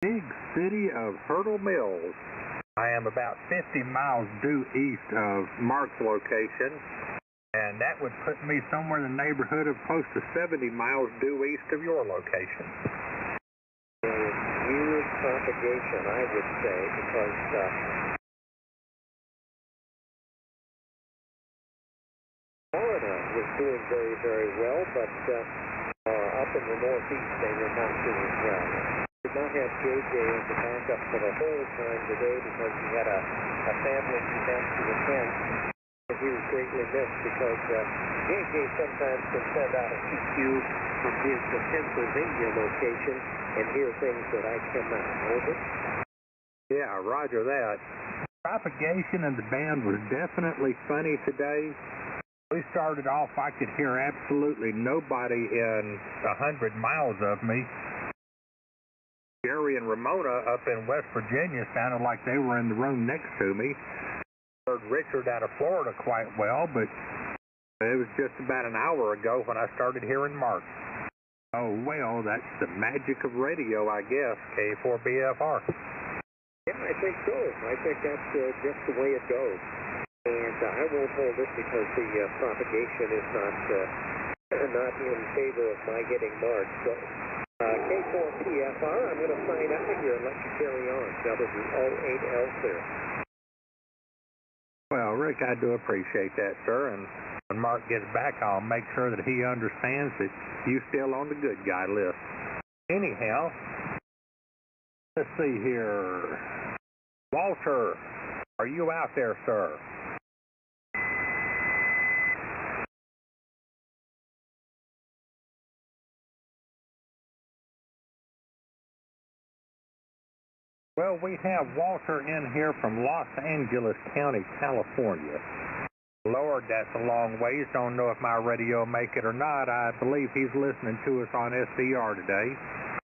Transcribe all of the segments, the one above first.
Big city of Hurdle Mills. I am about 50 miles due east of Mark's location, and that would put me somewhere in the neighborhood of close to 70 miles due east of your location. Weird propagation, I would say, because Florida was doing very, very well, but up in the Northeast they were not doing well. Did not have JJ as a backup for the whole time today because he had a family event to attend. And he was greatly missed because JJ sometimes can send out a PQ from his Pennsylvania location and hear things that I cannot. Over. Yeah, roger that. Propagation and the band was definitely funny today. We started off, I could hear absolutely nobody in 100 miles of me. Jerry and Ramona up in West Virginia sounded like they were in the room next to me. Heard Richard out of Florida quite well, but it was just about an hour ago when I started hearing Mark. Oh, well, that's the magic of radio, I guess, K4BFR. Yeah, I think so. I think that's just the way it goes. And I won't hold it because the propagation is not in favor of my getting marked. So K4PFR, I'm going to sign out of here and let you carry on. W08L clear. Well, Rick, I do appreciate that, sir. And when Mark gets back, I'll make sure that he understands that you're still on the good guy list. Anyhow, let's see here. Walter, are you out there, sir? Well, we have Walter in here from Los Angeles County, California. Lord, that's a long ways. Don't know if my radio will make it or not. I believe he's listening to us on SDR today.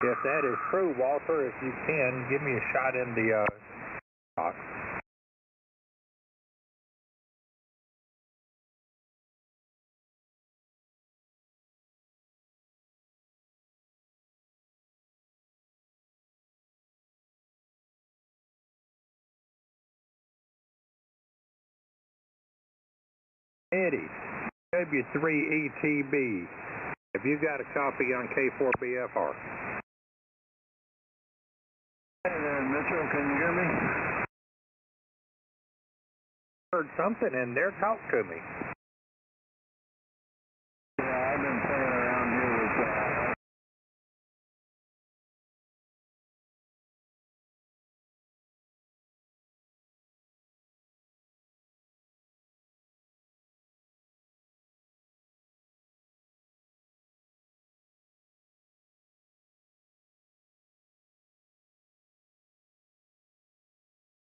If that is true, Walter, if you can, give me a shot in the box. Eddie, W3ETB. Have you got a copy on K4BFR? Hey there, Mitchell, can you hear me? Heard something in there. Talk to me. Yeah, I've been playing around here with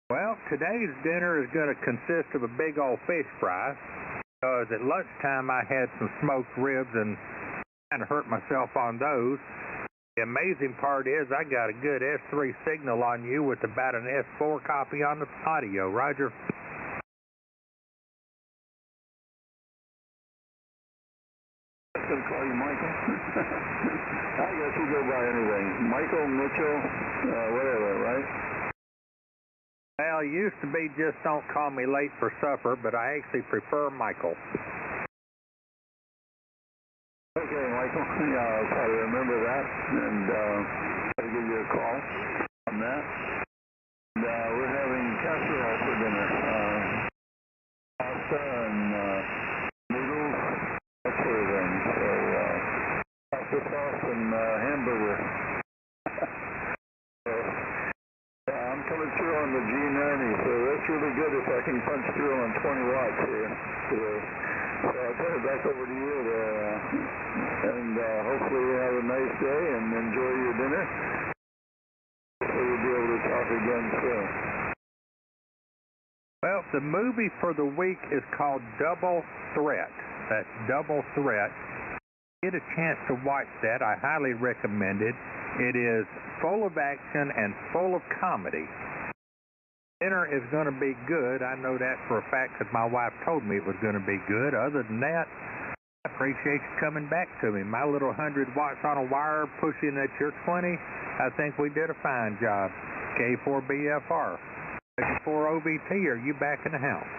Well, today's dinner is going to consist of a big old fish fry, because at lunchtime I had some smoked ribs and kind of hurt myself on those. The amazing part is I got a good S3 signal on you with about an S4 copy on the audio. Roger. I was going to call you Michael. I guess you go by anything. Michael, Mitchell, whatever, right? Well, it used to be just don't call me late for supper, but I actually prefer Michael. Okay, Michael. Yeah, I'll try to remember that, and I'll give you a call on that. And we're having casserole for dinner. Pasta and noodles, that sort of thing. So, pasta sauce and hamburger. I'm coming through on the G90, so that's really good if I can punch through on 20 watts here today. So I'll turn it back over to you there, and hopefully you have a nice day and enjoy your dinner. Hopefully we'll be able to talk again soon. Well, the movie for the week is called Double Threat. That's Double Threat. Get a chance to watch that. I highly recommend it. It is full of action and full of comedy. Dinner is going to be good. I know that for a fact because my wife told me it was going to be good. Other than that, I appreciate you coming back to me. My little 100 watts on a wire pushing at your 20, I think we did a fine job. K4BFR. K4OBT, are you back in the house?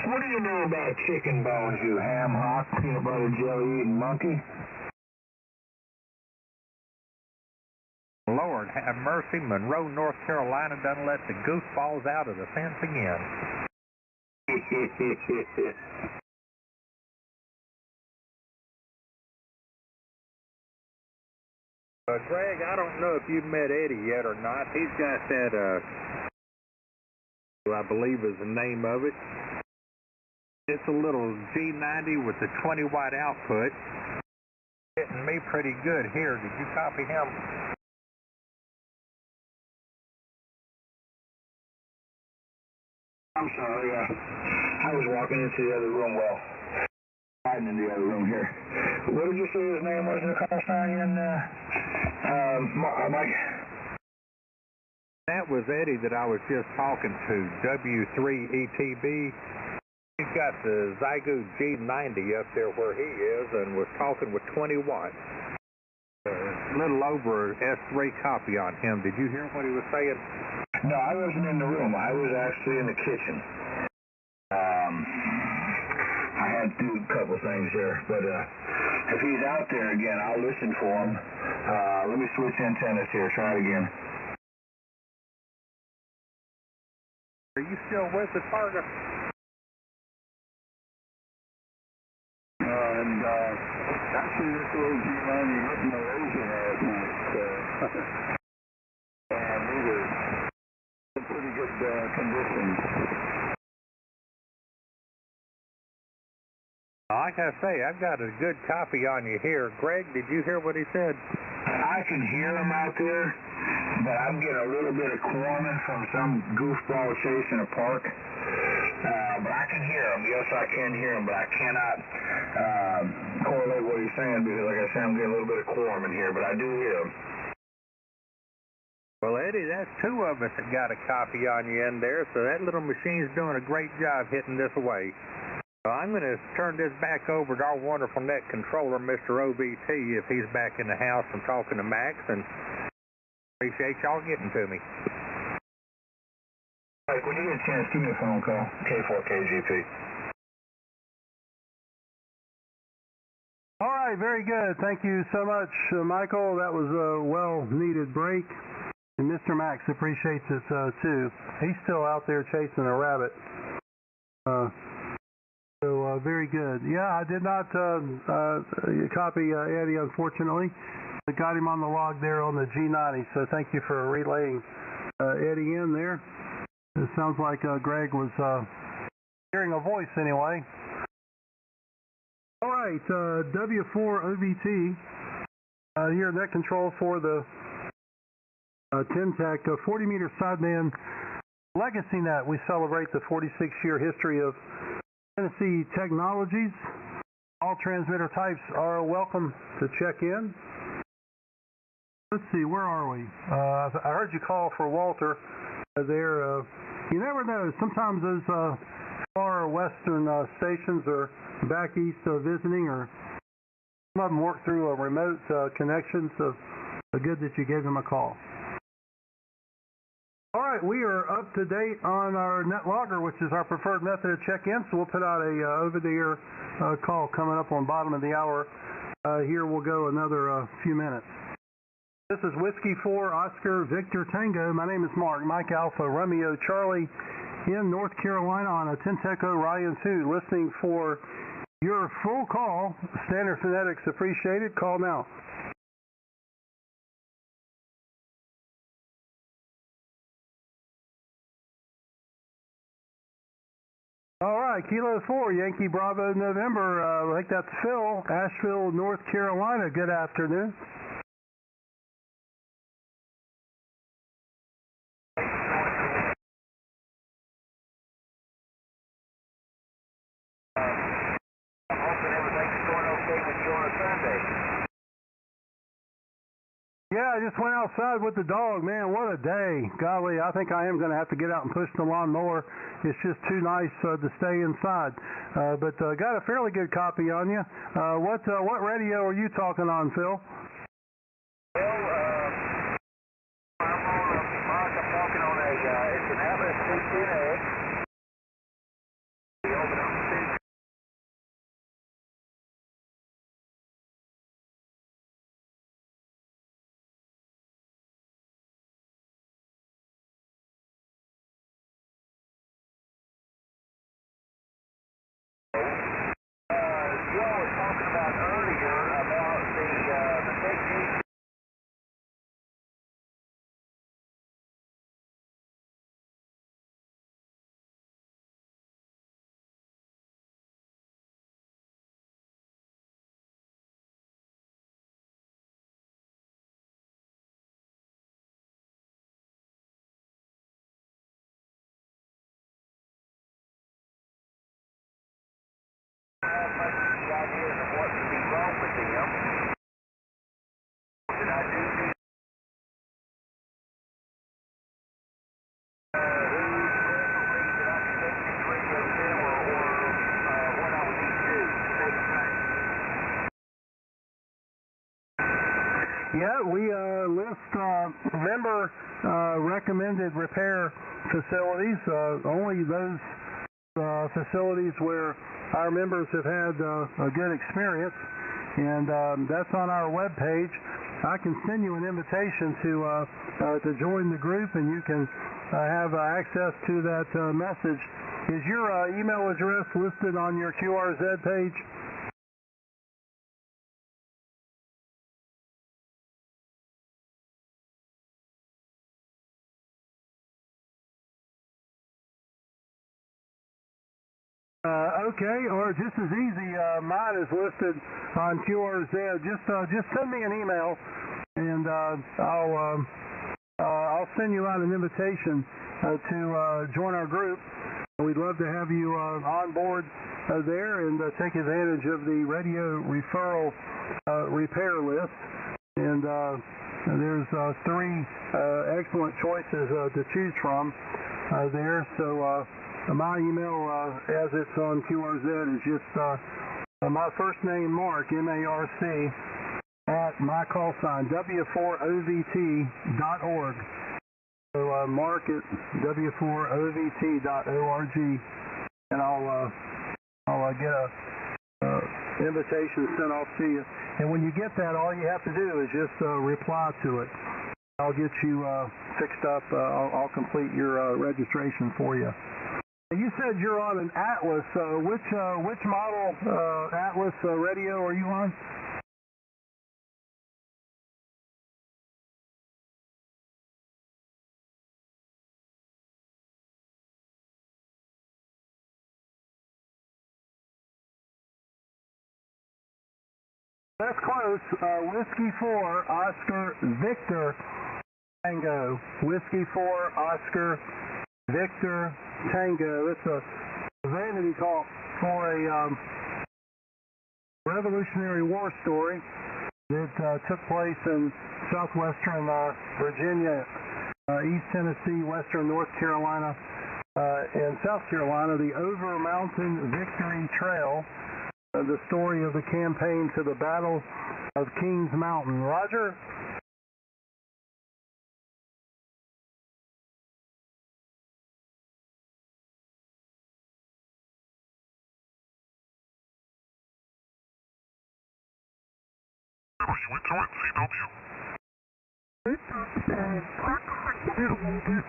What do you know about chicken bones, you ham hock, peanut butter jelly eating monkey? Lord have mercy, Monroe, North Carolina done let the goofballs out of the fence again. Greg, I don't know if you've met Eddie yet or not. He's got that, I believe is the name of it. It's a little G90 with the 20 watt output. Hitting me pretty good here. Did you copy him? I'm sorry, I was walking into the other room, hiding in the other room here. What did you say his name was in the call sign again, Mike? That was Eddie that I was just talking to, W3ETB. He's got the Zygo G90 up there where he is and was talking with 20 watts. A little over S3 copy on him. Did you hear what he was saying? No, I wasn't in the room. I was actually in the kitchen. I had to do a couple things there, but if he's out there again, I'll listen for him. Let me switch antennas here. Try it again. Are you still with the target? Actually, this little G90 hit Malaysia last night, so we were in pretty good conditions. Like I say, I've got a good copy on you here. Greg, did you hear what he said? I can hear him out there, but I'm getting a little bit of quarming from some goofball chasing a park. But I can hear him. Yes, I can hear him, but I cannot correlate what he's saying because, like I said, I'm getting a little bit of quarming here, but I do hear him. Well, Eddie, that's two of us that got a copy on you in there, so that little machine's doing a great job hitting this away. So I'm going to turn this back over to our wonderful net controller, Mr. OBT, if he's back in the house and talking to Max, and appreciate y'all getting to me. Mike, when you get a chance, give me a phone call, K4KGP. All right, very good. Thank you so much, Michael. That was a well-needed break. And Mr. Max appreciates it, too. He's still out there chasing a rabbit. So very good. Yeah, I did not copy Eddie, unfortunately. I got him on the log there on the G90, so thank you for relaying Eddie in there. It sounds like Greg was hearing a voice anyway. All right, W4OBT here, net control for the Tintec 40-meter sideband legacy net. We celebrate the 46-year history of Tennessee Technologies. All transmitter types are welcome to check in. Let's see, where are we? I heard you call for Walter there. You never know. Sometimes those far western stations are back east visiting, or some of them work through a remote connection, so good that you gave them a call. All right, we are up to date on our net logger, which is our preferred method of check-in, so we'll put out a over-the-air call coming up on bottom of the hour. Here we'll go another few minutes. This is Whiskey 4 Oscar Victor Tango. My name is Mark, Mike Alpha Romeo Charlie in North Carolina on a Tintec Orion 2, listening for your full call. Standard phonetics appreciated. Call now. All right, Kilo 4, Yankee Bravo November. I think that's Phil, Asheville, North Carolina. Good afternoon. I'm hoping everything's going okay with you on a Sunday. Yeah, I just went outside with the dog. Man, what a day. Golly, I think I am going to have to get out and push the lawnmower. It's just too nice to stay inside. But got a fairly good copy on you. What radio are you talking on, Phil? Well, I'm talking on it's an Atlas 210A. Yeah, we list member recommended repair facilities, only those facilities where our members have had a good experience, and that's on our web page. I can send you an invitation to join the group, and you can have access to that message. Is your email address listed on your QRZ page? Okay, or just as easy, mine is listed on QRZ. Just send me an email, and I'll send you out an invitation to join our group. We'd love to have you on board there and take advantage of the radio referral repair list. And there's three excellent choices to choose from there. So. My email, as it's on QRZ, is just my first name, Mark, M-A-R-C, at my call sign, W4OVT.org. So Mark at W4OVT.org, and I'll get a invitation sent off to you. And when you get that, all you have to do is just reply to it. I'll get you fixed up. I'll complete your registration for you. You said you're on an Atlas. Which model Atlas radio are you on? That's close. Whiskey 4, Oscar, Victor, Tango. Whiskey 4, Oscar, Victor, Tango. It's a vanity call for a Revolutionary War story that took place in southwestern Virginia, East Tennessee, western North Carolina, and South Carolina, the Over Mountain Victory Trail, the story of the campaign to the Battle of Kings Mountain. Roger?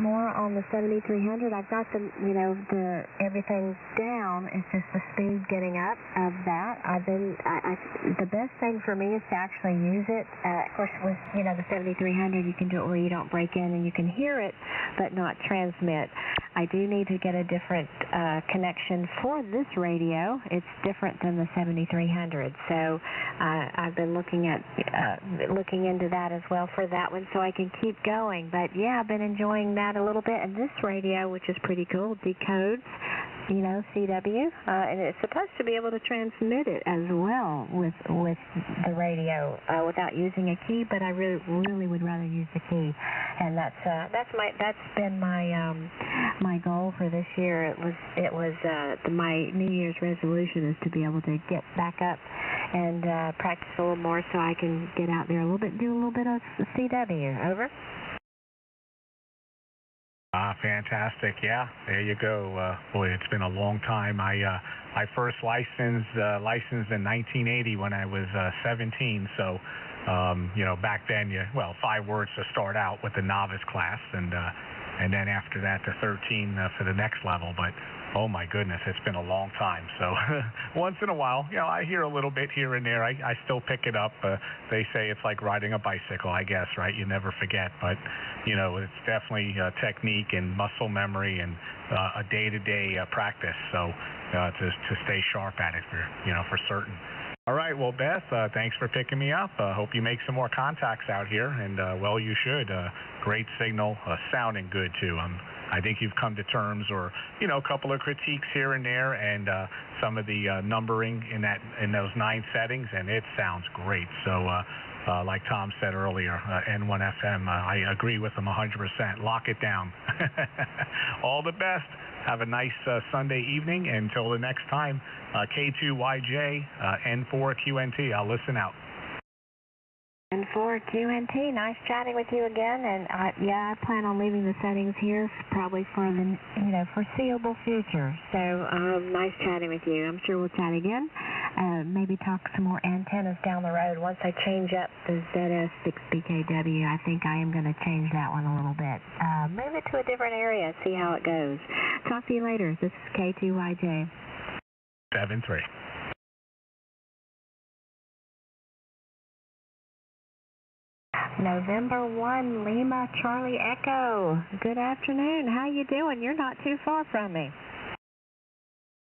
More on the 7300. I've got the everything down. It's just the speed getting up of that. The best thing for me is to actually use it. Of course, with the 7300, you can do it where you don't break in and you can hear it, but not transmit. I do need to get a different connection for this radio. It's different than the 7300. So I've been looking into that as well for that one, so I can keep going. But yeah, I've been enjoying that a little bit. And this radio, which is pretty cool, decodes you know, CW, and it's supposed to be able to transmit it as well with the radio without using a key. But I really would rather use the key, and that's been my goal for this year. It was my New Year's resolution is to be able to get back up and practice a little more so I can get out there a little bit, do a little bit of CW. Over. Fantastic. Yeah, there you go. Boy, it's been a long time. I first licensed in 1980 when I was 17. So, you know, back then, 5 words to start out with the novice class, and then after that to 13 for the next level. But oh my goodness, it's been a long time. So once in a while, you know, I hear a little bit here and there. I still pick it up. They say it's like riding a bicycle, I guess, right? You never forget. But, you know, it's definitely technique and muscle memory and a day-to-day practice. So to stay sharp at it, for certain. All right, well, Beth, thanks for picking me up. Hope you make some more contacts out here, and well, you should. Great signal, sounding good too. I think you've come to terms, or a couple of critiques here and there, and some of the numbering in those 9 settings, and it sounds great. So, like Tom said earlier, N1FM, I agree with him 100%. Lock it down. All the best. Have a nice Sunday evening. Until the next time, K2YJ, N4QNT. I'll listen out. N4QNT, nice chatting with you again. And I plan on leaving the settings here probably for the foreseeable future. So nice chatting with you. I'm sure we'll chat again. Maybe talk some more antennas down the road. Once I change up the ZS6BKW, I think I am going to change that one a little bit. Move it to a different area, see how it goes. Talk to you later. This is K2YJ. 7-3. November 1, Lima, Charlie Echo. Good afternoon. How you doing? You're not too far from me.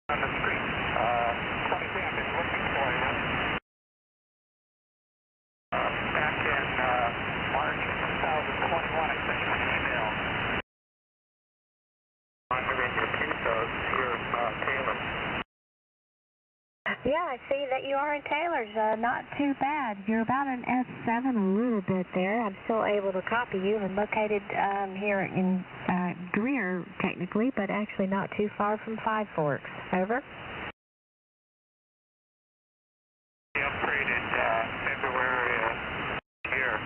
On the street. 23, I've been looking for you. Back in March of 2021, I sent you an email. I'm going to repeat those here in Taylor. Yeah, I see that you are in Taylor's. Not too bad. You're about an S7 a little bit there. I'm still able to copy you and located here in Greer, technically, but actually not too far from Five Forks. Over. We upgraded February here,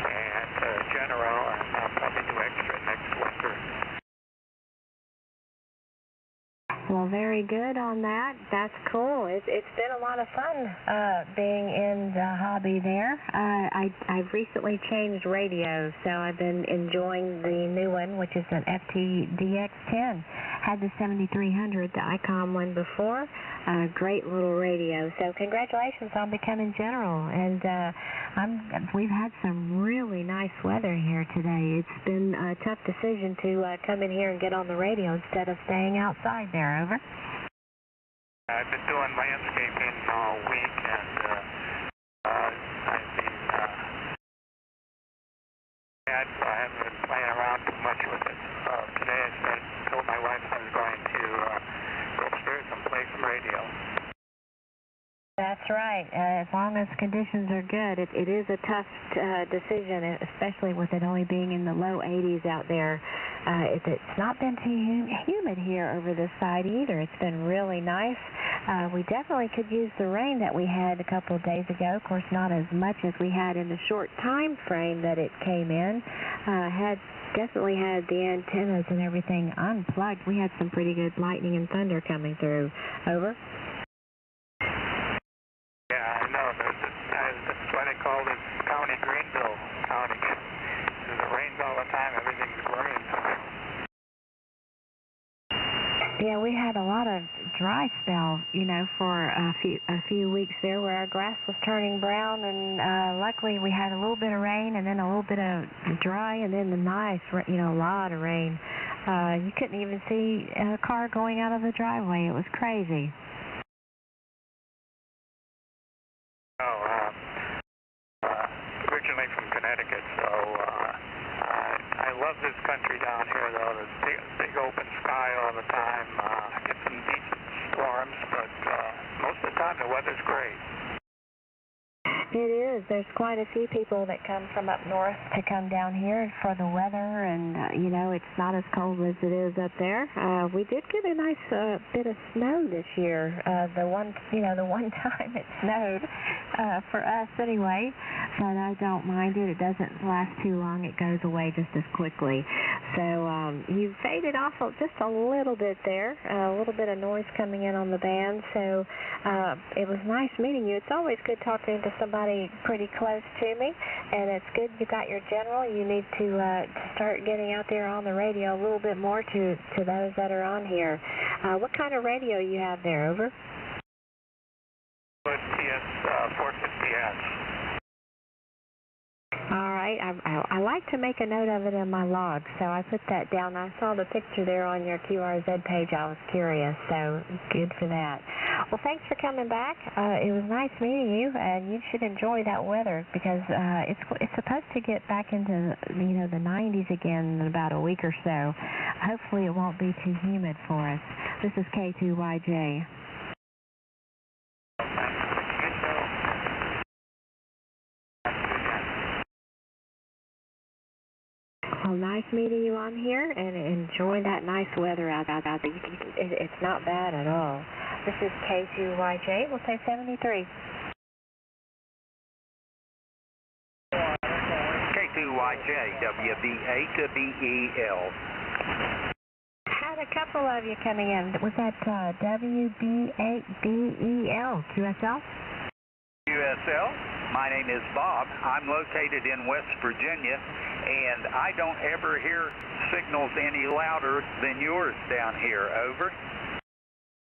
and General, and I'll probably do extra next winter. Well, very good on that. That's cool. It's been a lot of fun being in the hobby there. I've recently changed radios, so I've been enjoying the new one, which is an FTDX10. Had the 7300, the ICOM one before. Great little radio. So congratulations on becoming general. And we've had some really nice weather here today. It's been a tough decision to come in here and get on the radio instead of staying outside there. Over. I've been doing landscaping all week, and I've been I haven't been playing around too much with it. Today I told my wife I was going to go upstairs and play some radio. That's right. As long as conditions are good, it is a tough decision, especially with it only being in the low 80s out there. It's not been too humid here over this side either. It's been really nice. We definitely could use the rain that we had a couple of days ago. Of course, not as much as we had in the short time frame that it came in. Definitely had the antennas and everything unplugged. We had some pretty good lightning and thunder coming through. Over. Yeah, I know. That's why they call this county Greenville County. Because it rains all the time. Everything's green. Yeah, we had a lot of dry spell, for a few weeks there where our grass was turning brown, and luckily we had a little bit of rain and then a little bit of dry and then the nice, a lot of rain. You couldn't even see a car going out of the driveway. It was crazy. Originally from Connecticut, so I love this country down here, though. There's big open sky all the time. I get some decent storms, but most of the time the weather's great. It is. There's quite a few people that come from up north to come down here for the weather, and it's not as cold as it is up there. We did get a nice bit of snow this year. The one time it snowed for us anyway, but I don't mind it. It doesn't last too long. It goes away just as quickly. So you faded off just a little bit there, a little bit of noise coming in on the band. So it was nice meeting you. It's always good talking to somebody pretty close to me, and it's good you got your general. You need to start getting out there on the radio a little bit more to those that are on here. What kind of radio you have there, over? TS 450S. All right. I like to make a note of it in my log, so I put that down. I saw the picture there on your QRZ page. I was curious, so good for that. Well, thanks for coming back. It was nice meeting you, and you should enjoy that weather because it's supposed to get back into the 90s again in about a week or so. Hopefully, it won't be too humid for us. This is K2YJ. Well, nice meeting you on here, and enjoy that nice weather out there. It's not bad at all. This is K2YJ. We'll say 73. K2YJ, WB8 to BEL. Had a couple of you coming in. Was that WB8BEL, QSL? QSL. My name is Bob. I'm located in West Virginia, and I don't ever hear signals any louder than yours down here. Over.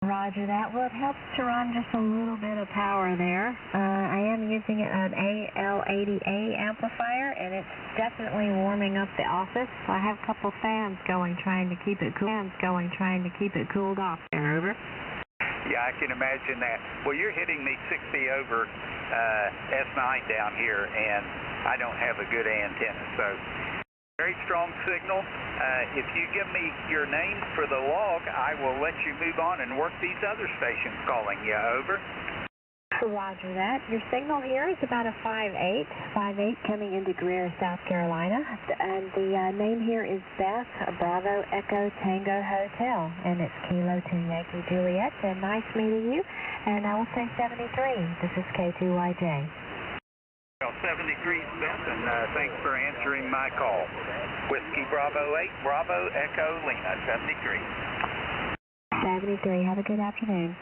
Roger that. Well, it helps to run just a little bit of power there. I am using an AL80A amplifier, and it's definitely warming up the office. I have a couple fans going, trying to keep it cooled off there. Over. Yeah, I can imagine that. Well, you're hitting me 60 over S9 down here, and I don't have a good antenna, so very strong signal. If you give me your name for the log, I will let you move on and work these other stations calling you. Over. Roger that. Your signal here is about a 5.8 coming into Greer, South Carolina. And the name here is Beth, Bravo Echo Tango Hotel. And it's Kilo 2 Yankee Juliet. And nice meeting you. And I will say 73. This is K2YJ. Well, 73 Beth, and thanks for answering my call. Whiskey Bravo 8, Bravo Echo Lima, 73. 73. Have a good afternoon.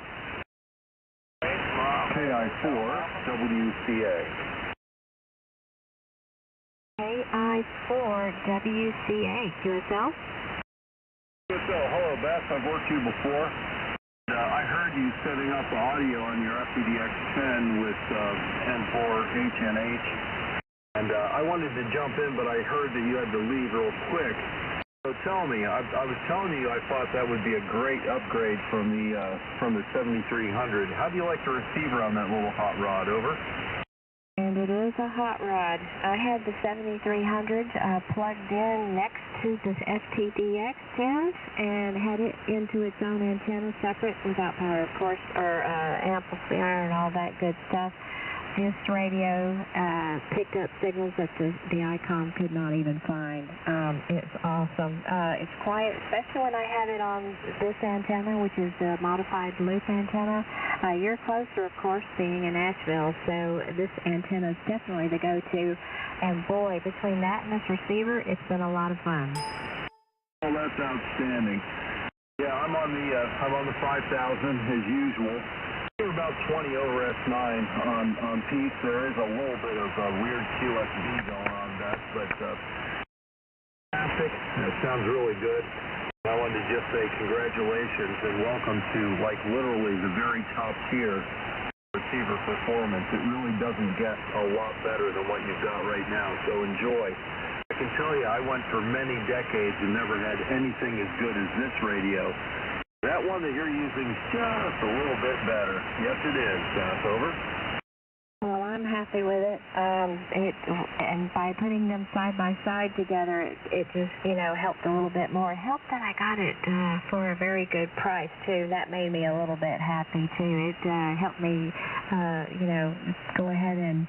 KI4WCA. KI4WCA. QSL? QSL, hello Beth, I've worked with you before. I heard you setting up audio on your FPDX10 with N4HNH. And I wanted to jump in, but I heard that you had to leave real quick. So tell me, I was telling you I thought that would be a great upgrade from the 7300. How do you like the receiver on that little hot rod? Over. And it is a hot rod. I had the 7300 plugged in next to the FTDX10s and had it into its own antenna separate without power, of course, or amplifier and all that good stuff. This radio picked up signals that the ICOM could not even find. It's awesome. It's quiet, especially when I have it on this antenna, which is the modified loop antenna. You're closer, of course, being in Asheville, so this antenna is definitely the go-to. And boy, between that and this receiver, it's been a lot of fun. Well, that's outstanding. Yeah, I'm on the 5000 as usual. We're about 20 over S9 on peaks. There is a little bit of weird QSB going on, Beth, but fantastic. That sounds really good. I wanted to just say congratulations and welcome to literally the very top tier receiver performance. It really doesn't get a lot better than what you've got right now, so enjoy. I can tell you I went for many decades and never had anything as good as this radio. That one that you're using is just a little bit better. Yes, it is. Over. Well, I'm happy with it. And by putting them side by side together, it just, helped a little bit more. It helped that I got it for a very good price, too. That made me a little bit happy, too. It helped me, go ahead and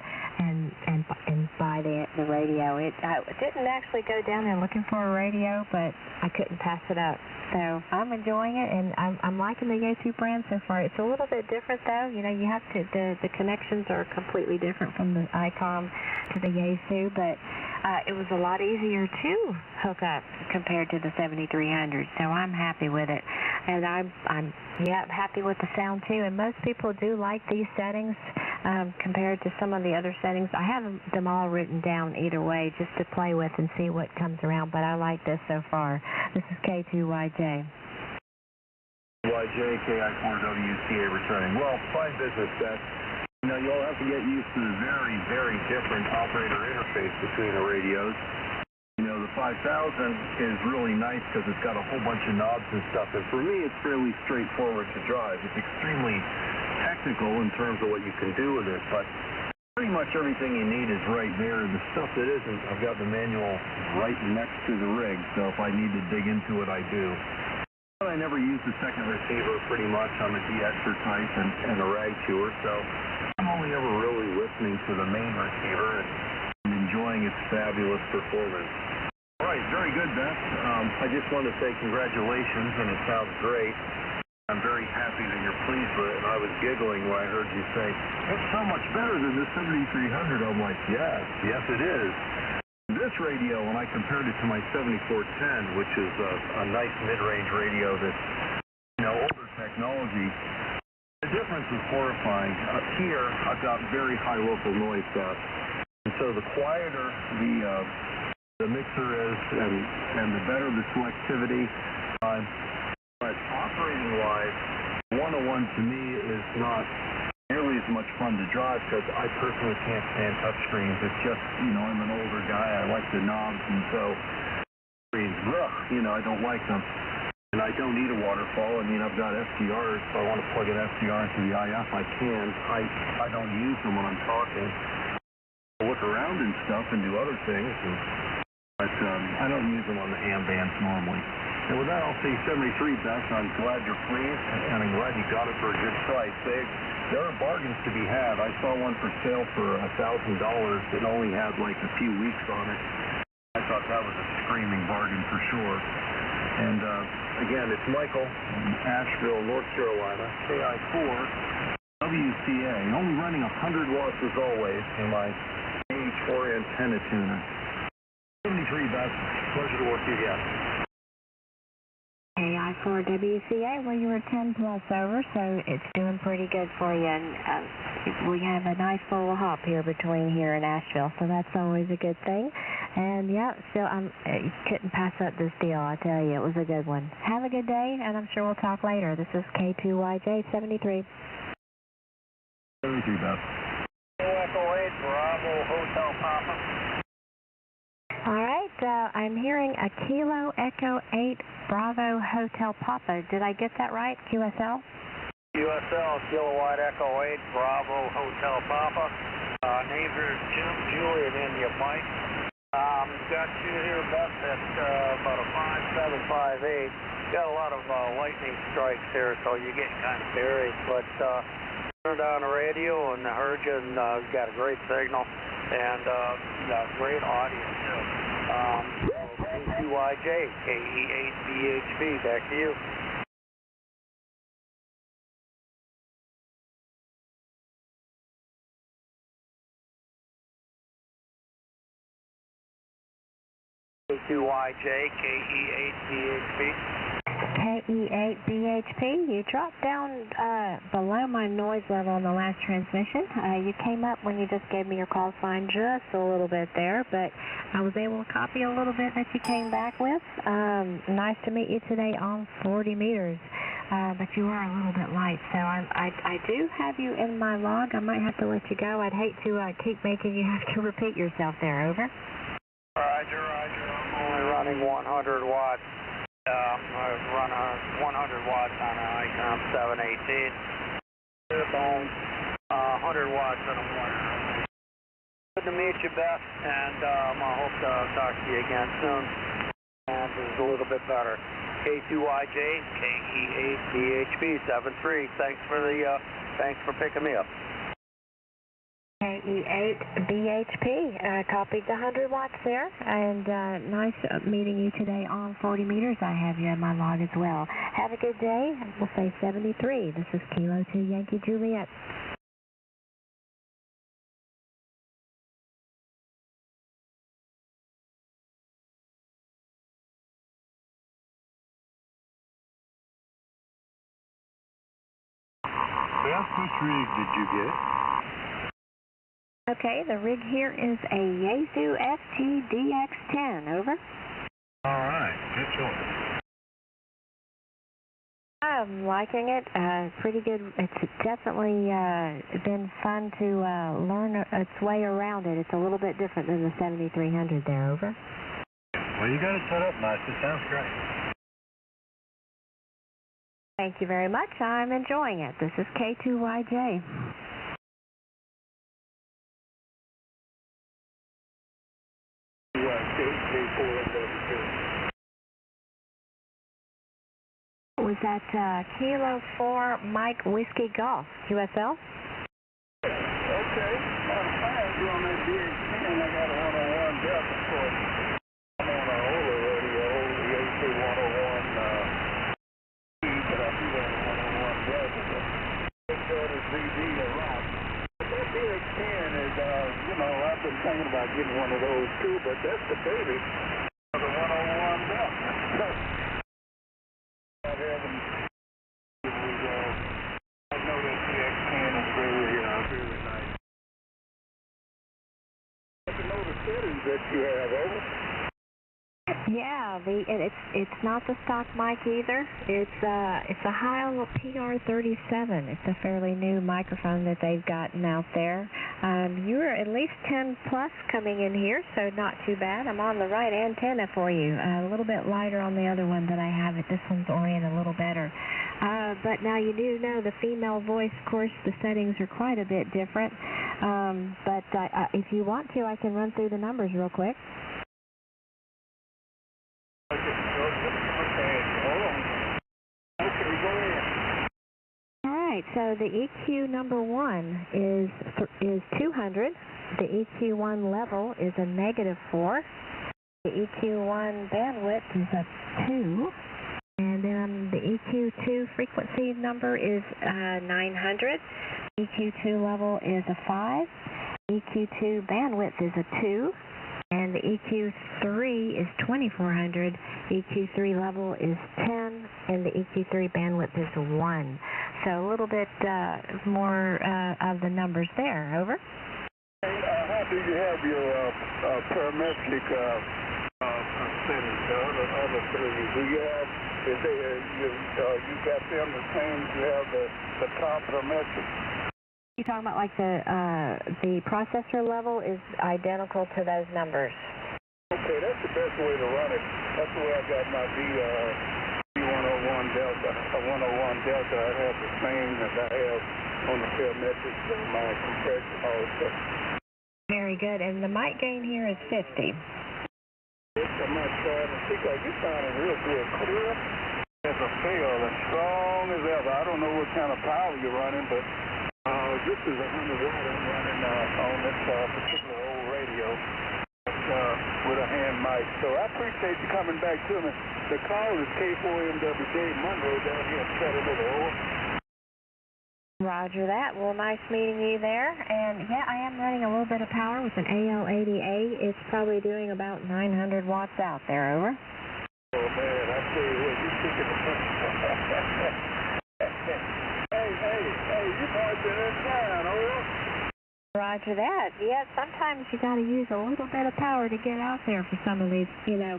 buy the radio. I didn't actually go down there looking for a radio, but I couldn't pass it up. So I'm enjoying it, and I'm liking the Yaesu brand so far. It's a little bit different, though. You have to, the connections are completely different from the ICOM to the Yaesu, but it was a lot easier to hook up compared to the 7300. So I'm happy with it, and I'm happy with the sound too. And most people do like these settings compared to some of the other settings. I have them all written down either way just to play with and see what comes around, but I like this so far. This is K2YJ. YJKI4WCA returning. Well, fine business, Beth. You'll have to get used to the very, very different operator interface between the radios. The 5000 is really nice because it's got a whole bunch of knobs and stuff, and for me it's fairly straightforward to drive. It's extremely technical in terms of what you can do with it, but pretty much everything you need is right there. The stuff that isn't, I've got the manual right next to the rig, so if I need to dig into it, I do. But I never use the second receiver pretty much. I'm a de-exer type and a rag chewer, so I'm only ever really listening to the main receiver and enjoying its fabulous performance. All right, very good, Beth. I just want to say congratulations, and it sounds great. I'm very happy that you're pleased with it, and I was giggling when I heard you say, it's so much better than the 7300. I'm like, yes, it is. This radio, when I compared it to my 7410, which is a nice mid-range radio that's, older technology, the difference is horrifying. Here, I've got very high local noise, Beth. And so the quieter the mixer is, and the better the selectivity. But operating-wise, 101 to me is not nearly as much fun to drive because I personally can't stand touchscreens. It's just, I'm an older guy. I like the knobs, and so I don't like them. And I don't need a waterfall. I've got SDRs. If I want to plug an SDR into the IF, I can. I don't use them when I'm talking. I look around and stuff and do other things, but I don't use them on the ham bands normally. And with that, I'll say 73, Beth. I'm glad you're pleased, and I'm glad you got it for a good price. There are bargains to be had. I saw one for sale for $1,000 that only had like a few weeks on it. I thought that was a screaming bargain for sure. And again, it's Michael in Asheville, North Carolina, KI4 WCA, only running 100 watts as always in my AH4 antenna tuner. 73, Beth. Pleasure to work with you again. KI4WCA, well, you were 10 plus over, so it's doing pretty good for you. And we have a nice little hop here between here and Asheville, so that's always a good thing. And still, couldn't pass up this deal, I tell you. It was a good one. Have a good day, and I'm sure we'll talk later. This is K2YJ 73. 73, Beth. Echo 8, Bravo, Hotel Papa. All right, I'm hearing a Kilo Echo 8 Bravo Hotel Papa. Did I get that right? QSL? QSL, Kilowatt Echo 8, Bravo, Hotel Papa. Names are Jim, Julie, and India Mike. Got you here, Beth, at about a 5758. Got a lot of lightning strikes here, so you're getting kind of buried. But turned on the radio and heard you, and got a great signal. And got great audience too. K2YJ, KE8BHB, back to you. K2YJ, KE8BHB. KE8BHP, you dropped down below my noise level on the last transmission. You came up when you just gave me your call sign just a little bit there, but I was able to copy a little bit that you came back with. Nice to meet you today on 40 meters, but you are a little bit light, so I do have you in my log. I might have to let you go. I'd hate to keep making you have to repeat yourself there. Over. Roger, Roger. I'm only running 100 watts. I run 100 watts on an ICOM 718. 100 watts in the morning. Good to meet you, Beth, and I hope to talk to you again soon. And this is a little bit better. K2YJ, KE8BHP 73. Thanks for picking me up. KE8BHP, copied the 100 watts there, and nice meeting you today on 40 meters. I have you in my log as well. Have a good day. We'll say 73. This is Kilo 2 Yankee Juliet. Beth, which rig did you get? Okay, the rig here is a Yaesu FT-DX10, over. All right, good choice. I'm liking it. Pretty good. It's definitely been fun to learn its way around it. It's a little bit different than the 7300 there, over. Well, you got it set up nice. It sounds great. Thank you very much. I'm enjoying it. This is K2YJ. Was that Kilo 4 Mike Whiskey Golf, QSL? Okay. I'm on that DX10. I got a 101 Delta, of course. I'm on an older radio, the AC 101 but I do have a 101 Delta. It's got a ZD a lot. But that DX10 is, I've been thinking about getting one of those too, but that's the baby of the 101 Delta. I know that DX10 is very nice. I know the settings that you have, over. Yeah, it's not the stock mic either. It's a Heil PR37. It's a fairly new microphone that they've gotten out there. You're at least 10 plus coming in here, so not too bad. I'm on the right antenna for you. A little bit lighter on the other one that I have. This one's oriented a little better. But now you do know the female voice, of course, the settings are quite a bit different. But if you want to, I can run through the numbers real quick. Alright, so the EQ number 1 is 200. The EQ1 level is a -4. The EQ1 bandwidth is a 2. And then the EQ2 frequency number is 900. EQ2 level is a 5. EQ2 bandwidth is a 2. And the EQ3 is 2400, EQ3 level is 10, and the EQ3 bandwidth is 1. So a little bit more of the numbers there, over. How do you have your parametric settings, the other three? Do you have, you got them the same, you have the top parametric? You talking about like the processor level is identical to those numbers. Okay, that's the best way to run it. That's the way I got my B101 Delta. A 101 Delta, I have the same that I have on the parametrics on my compression also. Very good, and the mic gain here is 50. I'm not trying to see, because you're sounding real good, clear as a fail, as strong as ever. I don't know what kind of power you're running, but this is 100 watt I'm running on this particular old radio with a hand mic. So I appreciate you coming back to me. The call is K4MWJ Monroe down here in Chattanooga. Over. Roger that. Well, nice meeting you there. And yeah, I am running a little bit of power with an AL80A. It's probably doing about 900 watts out there. Over. Oh man, I tell you what, you're kicking the punch. Hey, you marching in time, over. Roger that. Yeah, sometimes you got to use a little bit of power to get out there for some of these,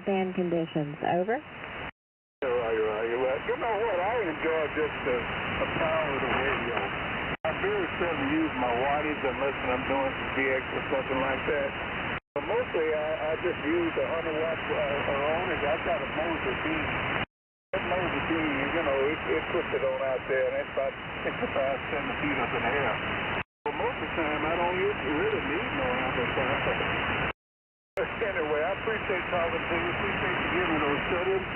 band conditions. Over. Right. You know what? I enjoy just the power of the radio. I very seldom use my wattage unless I'm doing some VX or something like that. But mostly I just use the 100 watts on it. I got a Moser B. That Moser B, it puts it on out there, and that's about 65, 70 feet up in the air. Well, most of the time, I don't really need no amplifier. Anyway, I appreciate talking to you. Appreciate you giving those studies.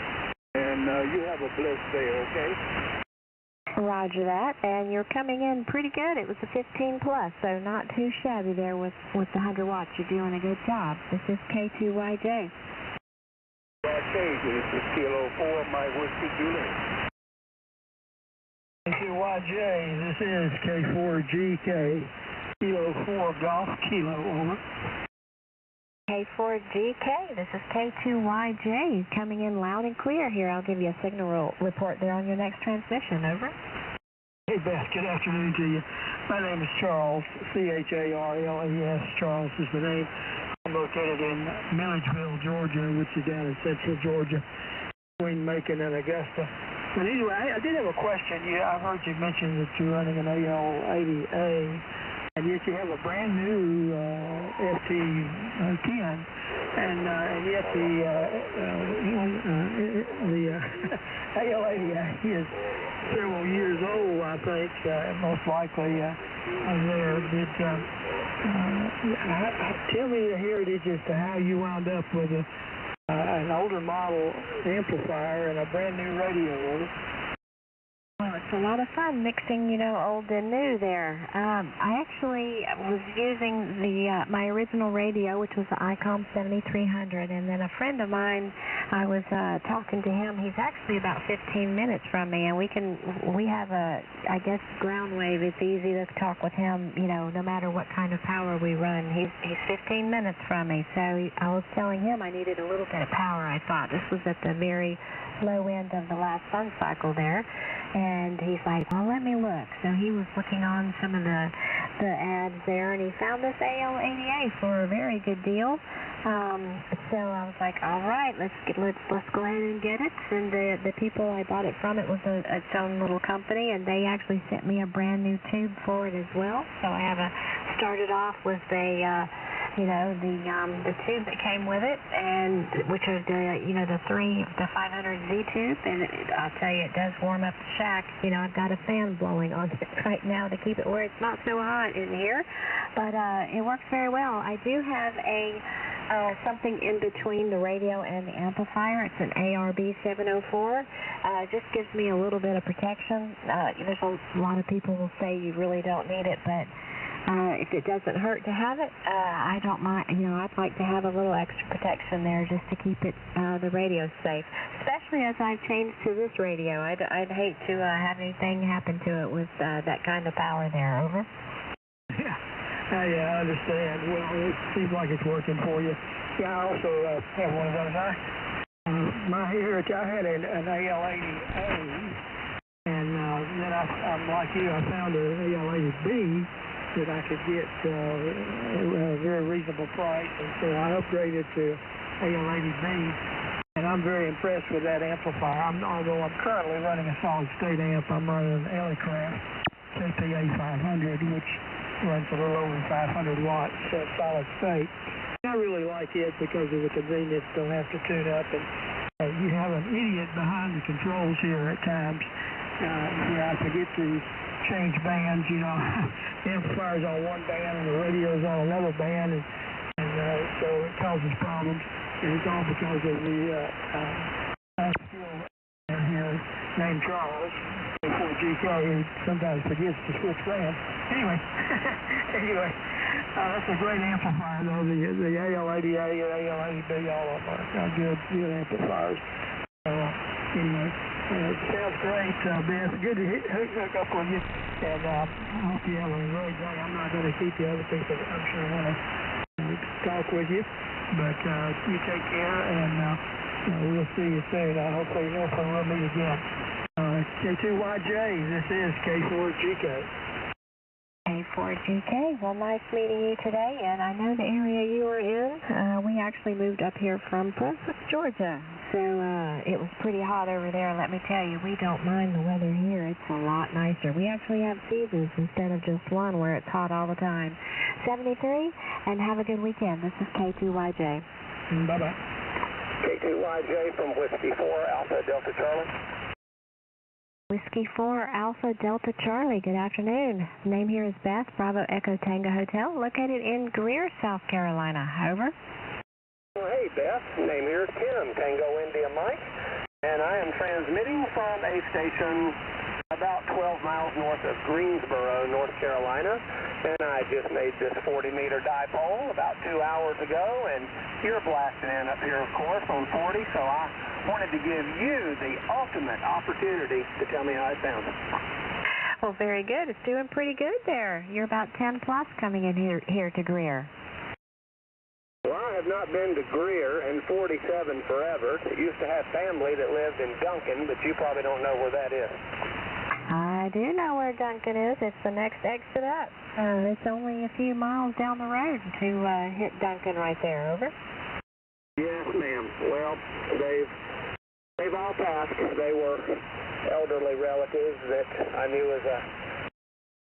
And you have a blessed day, okay? Roger that. And you're coming in pretty good. It was a 15 plus, so not too shabby there with the 100 watts. You're doing a good job. This is K2YJ. This is Kilo 4, Mike Whiskey Julian. K2YJ, this is K4GK, Kilo 4 Golf Kilo, over. K4GK, this is K2YJ, coming in loud and clear here. I'll give you a signal report there on your next transmission, over. Hey Beth, good afternoon to you. My name is Charles, C-H-A-R-L-E-S, Charles is the name. I'm located in Milledgeville, Georgia, which is down in central Georgia, between Macon and Augusta. But anyway, I did have a question. I've heard you mention that you're running an AL80A, and yet you have a brand new FT10, and yet the AL80A is several years old, I think, most likely there. Tell me the heritage as to how you wound up with an older model amplifier and a brand new radio. Well, it's a lot of fun mixing, old and new there. I actually was using my original radio, which was the ICOM 7300, and then a friend of mine, I was talking to him. He's actually about 15 minutes from me, and we have I guess, ground wave. It's easy to talk with him, no matter what kind of power we run. He's 15 minutes from me, so I was telling him I needed a little bit of power, I thought. This was at the very low end of the last sun cycle there. And he's like, well, let me look. So he was looking on some of the ads there, and he found this AL80A for a very good deal. So I was like, all right, let's go ahead and get it. And the people I bought it from, it was its own little company, and they actually sent me a brand new tube for it as well. So I started off with the tube that came with it, and which is the 500Z tube, and I'll tell you, it does warm up the shack. I've got a fan blowing on it right now to keep it where it's not so hot in here, but it works very well. I do have something in between the radio and the amplifier. It's an ARB 704. It just gives me a little bit of protection. There's a lot of people will say you really don't need it, but if it doesn't hurt to have it, I don't mind. I'd like to have a little extra protection there just to keep the radio safe, especially as I've changed to this radio. I'd hate to have anything happen to it with that kind of power there, over. Yeah, I understand. Well, it seems like it's working for you. Yeah, I also have one of those. My heritage, I had an AL80A, and then I'm like you, I found an AL80B that I could get at a very reasonable price, and so I upgraded to AL80B, and I'm very impressed with that amplifier. Although I'm currently running a solid-state amp, I'm running an Elecraft KPA 500, which runs a little over 500 watts solid-state. I really like it because of the convenience. Don't have to tune up, and you have an idiot behind the controls here at times. I forget to change bands, the amplifier's on one band and the radio's on another band, and so it causes problems. And it's all because of the skill here named Charles, K4GK, who sometimes forgets to switch bands. Anyway, that's a great amplifier, though. The AL80A and AL80B, all of them are good amplifiers. So, anyway. Sounds great, Beth. Good to hook up with you, and I hope you have a great day. I'm not going to keep you. Other people, I'm sure, want to talk with you, but you take care, and we'll see you soon. Hopefully, we'll meet again. K2YJ, this is K4GK. K4GK, well, nice meeting you today, and I know the area you were in. We actually moved up here from Brunswick, Georgia, so it was pretty hot over there. Let me tell you, we don't mind the weather here. It's a lot nicer. We actually have seasons instead of just one where it's hot all the time. 73, and have a good weekend. This is K2YJ. Bye-bye. K2YJ from Whiskey 4, Alpha Delta Charlie. Whiskey 4 Alpha Delta Charlie, good afternoon. Name here is Beth, Bravo Echo Tango Hotel, located in Greer, South Carolina. Over. Well, hey, Beth. Name here is Tim, Tango India Mike, and I am transmitting from a station about 12 miles north of Greensboro, North Carolina, and I just made this 40-meter dipole about 2 hours ago, and you're blasting in up here, of course, on 40, so I wanted to give you the ultimate opportunity to tell me how it sounded. Well, very good. It's doing pretty good there. You're about 10 plus coming in here to Greer. Well, I have not been to Greer and 47 forever. It used to have family that lived in Duncan, but you probably don't know where that is. I do know where Duncan is. It's the next exit up. It's only a few miles down the road to hit Duncan right there. Over. Yes, ma'am. Well, they've all passed. They were elderly relatives that I knew as a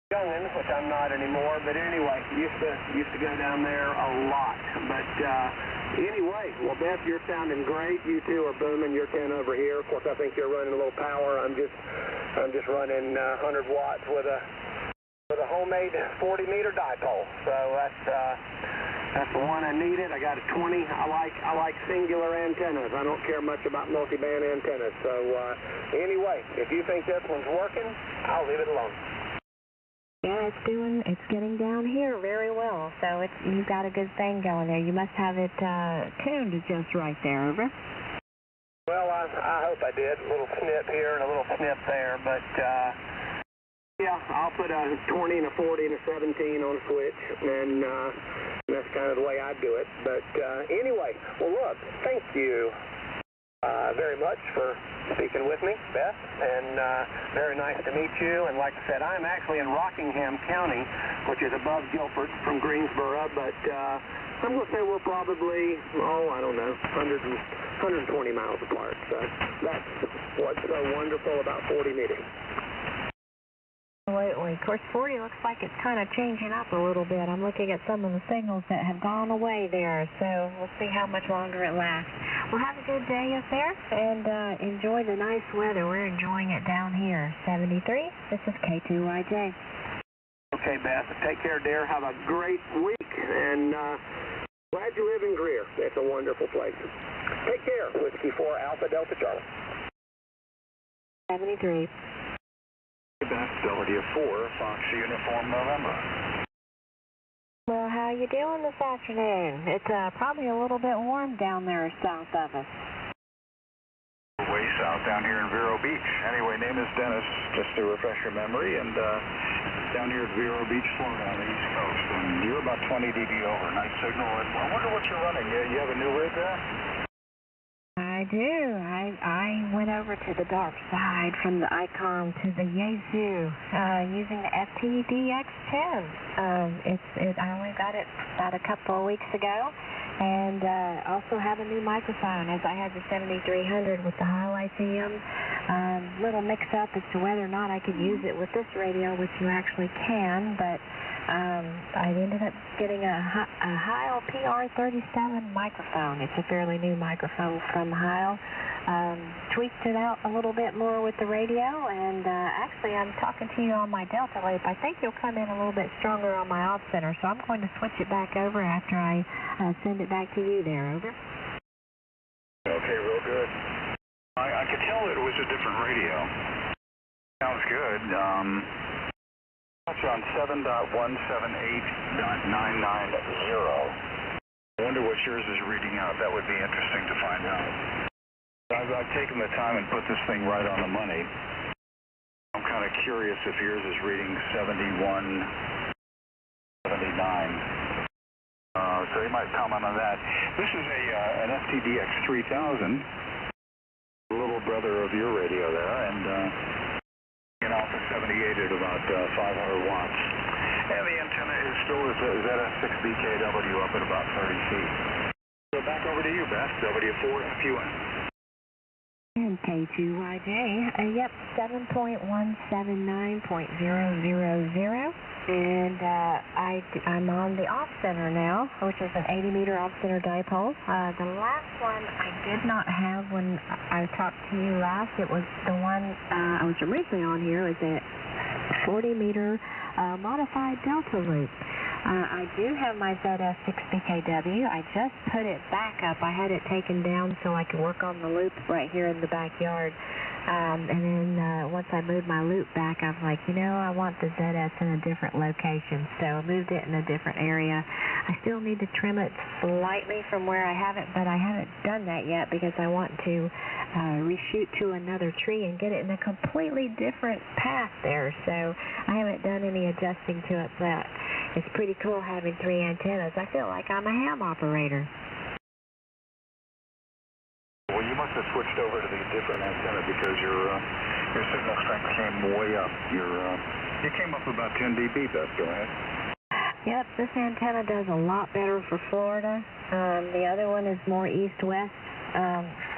youngin', which I'm not anymore. But anyway, used to go down there a lot. But anyway, well, Beth, you're sounding great. You two are booming. You're 10 over here. Of course, I think you're running a little power. I'm just running 100 watts with a homemade 40-meter dipole. So that's the one I needed. I got a 20. I like singular antennas. I don't care much about multi-band antennas. So anyway, if you think this one's working, I'll leave it alone. Yeah, it's getting down here very well. So you've got a good thing going there. You must have it tuned just right there. Over. Well, I hope I did. A little snip here and a little snip there, but yeah, I'll put a 20 and a 40 and a 17 on a switch, and that's kind of the way I do it. But anyway, well, look, thank you very much for speaking with me, Beth, and very nice to meet you. And like I said, I'm actually in Rockingham County, which is above Guilford from Greensboro, but I'm going to say we're probably, I don't know, 120 miles apart. So that's what's so wonderful about 40 meters. Absolutely. Of course, 40 looks like it's kind of changing up a little bit. I'm looking at some of the signals that have gone away there, so we'll see how much longer it lasts. Well, have a good day up there, and enjoy the nice weather. We're enjoying it down here. 73, this is K2YJ. Okay, Beth. Take care, dear. Have a great week, and glad you live in Greer. It's a wonderful place. Take care. Whiskey 4 Alpha Delta Charlie. 73. Beth, W4, Fox Uniform November. Well, how you doing this afternoon? It's probably a little bit warm down there south of us. Way south down here in Vero Beach. Anyway, name is Dennis, just to refresh your memory, and down here at Vero Beach, Florida on the East Coast. And you're about 20 dB over, nice signal. And I wonder what you're running. You have a new rig there? I do. I went over to the dark side from the Icon to the Yazoo using the FTDX10. I only got it about a couple of weeks ago, and also have a new microphone as I had the 7300 with the high lyceum. Little mix up as to whether or not I could use it with this radio, which you actually can, but I ended up getting a Heil PR37 microphone. It's a fairly new microphone from Heil. Tweaked it out a little bit more with the radio, and actually I'm talking to you on my Delta Wave. I think you'll come in a little bit stronger on my off center, so I'm going to switch it back over after I send it back to you there. Over. Okay, real good. I could tell it was a different radio. Sounds good. That's on 7.178.990. I wonder what yours is reading out. That would be interesting to find out. I've taken the time and put this thing right on the money. I'm kind of curious if yours is reading 71.79. So you might comment on that. This is an FTDX 3000, the little brother of your radio there, and an Alpha 78 at about 500 watts. And the antenna is still ZS6BKW up at about 30 feet. So back over to you, Beth, W4FUN. And K2YJ, yep, 7.179.000. and I'm on the off-center now, which is an 80-meter off-center dipole. The last one I did not have when I talked to you last. It was the one I was originally on here. It was a 40-meter modified delta loop. I do have my ZS6BKW. I just put it back up. I had it taken down so I could work on the loop right here in the backyard. And then once I moved my loop back, I was like, I want the ZS in a different location. So I moved it in a different area. I still need to trim it slightly from where I have it, but I haven't done that yet because I want to reshoot to another tree and get it in a completely different path there. So I haven't done any adjusting to it, but it's pretty cool having 3 antennas. I feel like I'm a ham operator. Well, you must have switched over to the different antenna because your signal strength came way up. You came up about 10 dB, Beth. Go ahead. Yep, this antenna does a lot better for Florida. The other one is more east-west.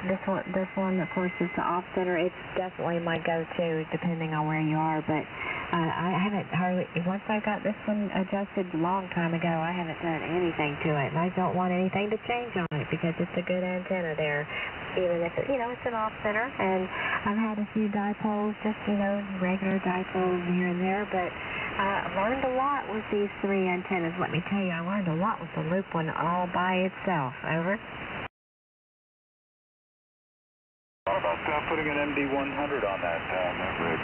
This one, of course, is the off-center. It's definitely my go-to, depending on where you are. But I haven't hardly. Once I got this one adjusted a long time ago, I haven't done anything to it, and I don't want anything to change on it because it's a good antenna there. Even if it's an off-center, and I've had a few dipoles, just regular dipoles here and there, but I learned a lot with these 3 antennas. Let me tell you, I learned a lot with the loop one all by itself. Over. What about putting an MD100 on that grid?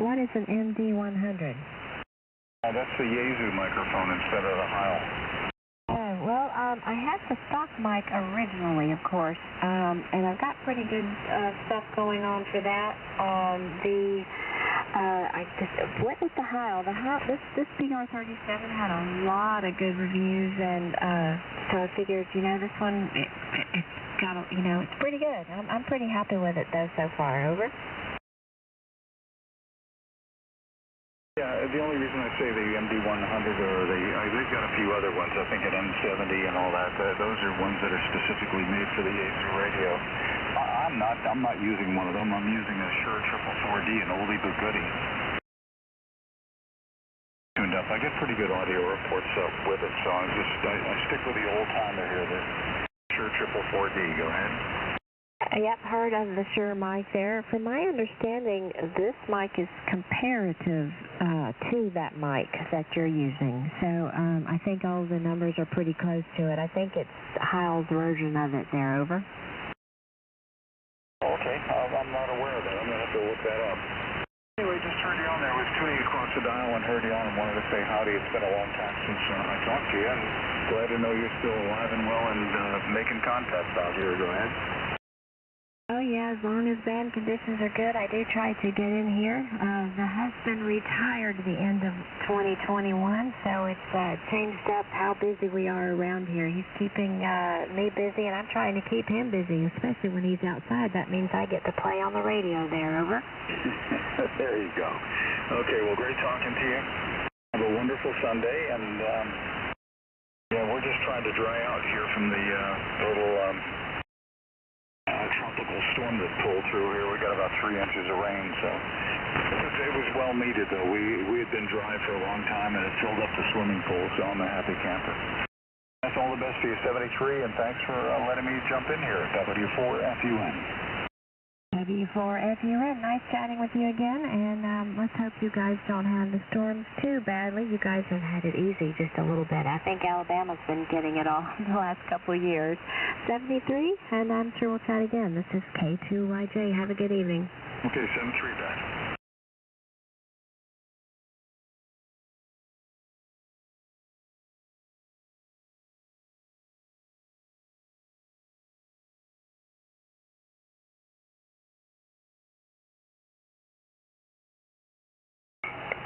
What is an MD100? That's the Yaesu microphone instead of the Heil. Well, I had the stock mic originally, of course, and I've got pretty good stuff going on for that. I just went with the Heil. This PR37 had a lot of good reviews, and so I figured, this one, it's got it's pretty good. I'm pretty happy with it though so far. Over. Yeah, the only reason I say the MD100 or they've got a few other ones. I think an M70 and all that. Those are ones that are specifically made for the Yaesu radio. I'm not using one of them. I'm using a Shure 444D, an oldie but goodie. Tuned up. I get pretty good audio reports with it, so I stick with the old timer here, the Shure 444D. Go ahead. Yep, heard of the Shure mic there. From my understanding, this mic is comparative to that mic that you're using. So I think all the numbers are pretty close to it. I think it's Heil's version of it there. Over. Okay, I'm not aware of that. I'm going to have to look that up. Anyway, just heard you on there. I was tuning across the dial and heard you on and wanted to say howdy. It's been a long time since I talked to you, and glad to know you're still alive and well and making contacts out here. Go ahead. Oh yeah, as long as band conditions are good, I do try to get in here. The husband retired at the end of 2021, so it's changed up how busy we are around here. He's keeping me busy, and I'm trying to keep him busy, especially when he's outside. That means I get to play on the radio there. Over. There you go. Okay, well, great talking to you. Have a wonderful Sunday, and yeah, we're just trying to dry out here from the little tropical storm that pulled through here. We got about 3 inches of rain, so it was well needed, though. We had been dry for a long time, and it filled up the swimming pool, so I'm a happy camper. That's all the best to you, 73, and thanks for letting me jump in here at W4FUN. W4FUN, nice chatting with you again, and let's hope you guys don't have the storms too badly. You guys have had it easy just a little bit. I think Alabama's been getting it all the last couple of years. 73, and I'm sure we'll chat again. This is K2YJ. Have a good evening. Okay, 73 back.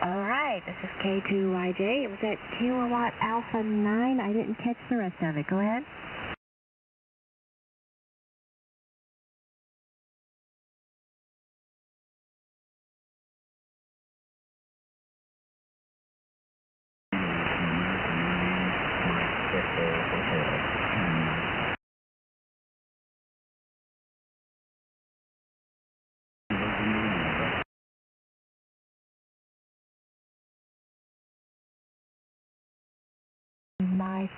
All right, this is K2YJ. It was at Kilowatt Alpha 9. I didn't catch the rest of it. Go ahead.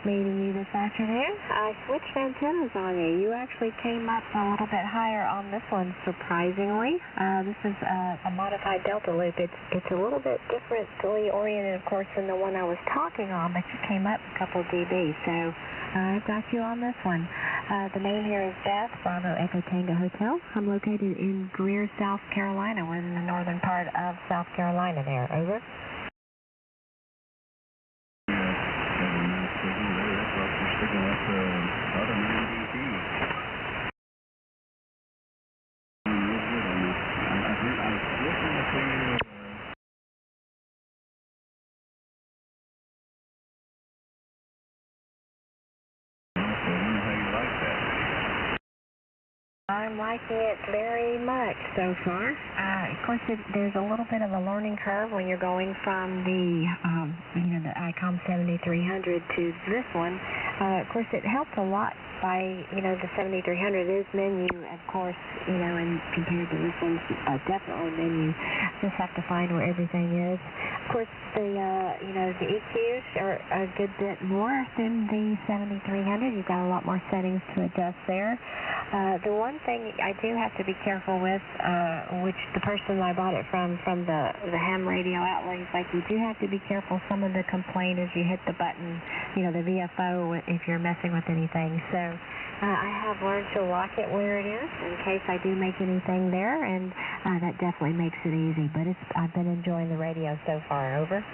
meeting you this afternoon. I switched antennas on you. You actually came up a little bit higher on this one, surprisingly. This is a modified Delta loop. It's a little bit differently oriented, of course, than the one I was talking on, but you came up a couple dB, so I've got you on this one. The name here is Beth, Bravo Echo Tango Hotel. I'm located in Greer, South Carolina. We're in the northern part of South Carolina there. Over. I'm liking it very much so far. Of course, there's a little bit of a learning curve when you're going from the ICOM 7300 to this one. Of course, it helps a lot by, the 7300 is menu, of course, and compared to this one, definitely menu. Just have to find where everything is. Of course, the EQs are a good bit more than the 7300. You've got a lot more settings to adjust there. The one thing I do have to be careful with, which the person I bought it from the ham radio outlet, is like, you do have to be careful. Some of the complaint is you hit the button, the VFO, if you're messing with anything. So I have learned to lock it where it is in case I do make anything there, and that definitely makes it easy. But I've been enjoying the radio so far. Over.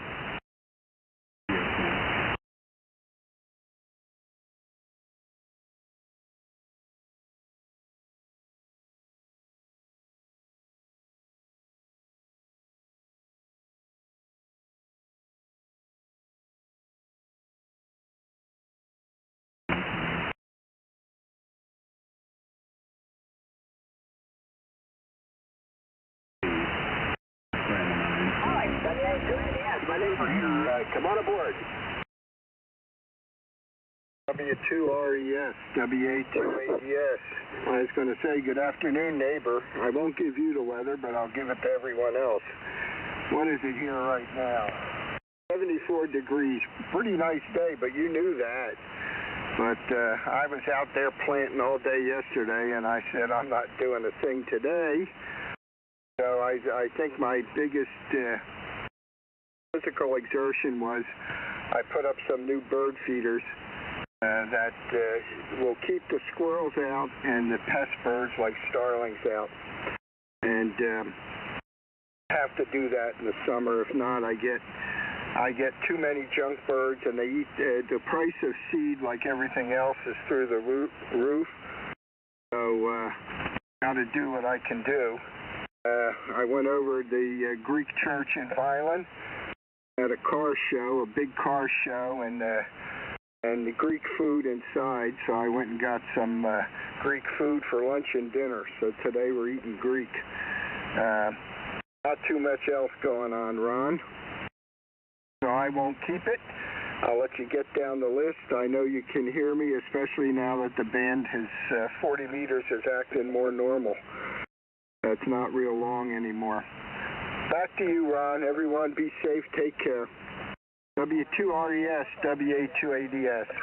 Come on aboard. W2RES, WA2ADS. I was going to say, good afternoon, neighbor. I won't give you the weather, but I'll give it to everyone else. What is it here right now? 74 degrees. Pretty nice day, but you knew that. But I was out there planting all day yesterday, and I said, I'm not doing a thing today. So I think my biggest physical exertion was I put up some new bird feeders that will keep the squirrels out and the pest birds like starlings out. And have to do that in the summer. If not, I get too many junk birds, and they eat. The price of seed, like everything else, is through the roof. So got to do what I can do. I went over the Greek church in Violin at a car show, a big car show, and the Greek food inside. So I went and got some Greek food for lunch and dinner. So today we're eating Greek. Not too much else going on, Ron. So I won't keep it. I'll let you get down the list. I know you can hear me, especially now that the band has 40 meters is acting more normal. That's not real long anymore. Back to you, Ron. Everyone be safe. Take care. W2RES, WA2ADS. I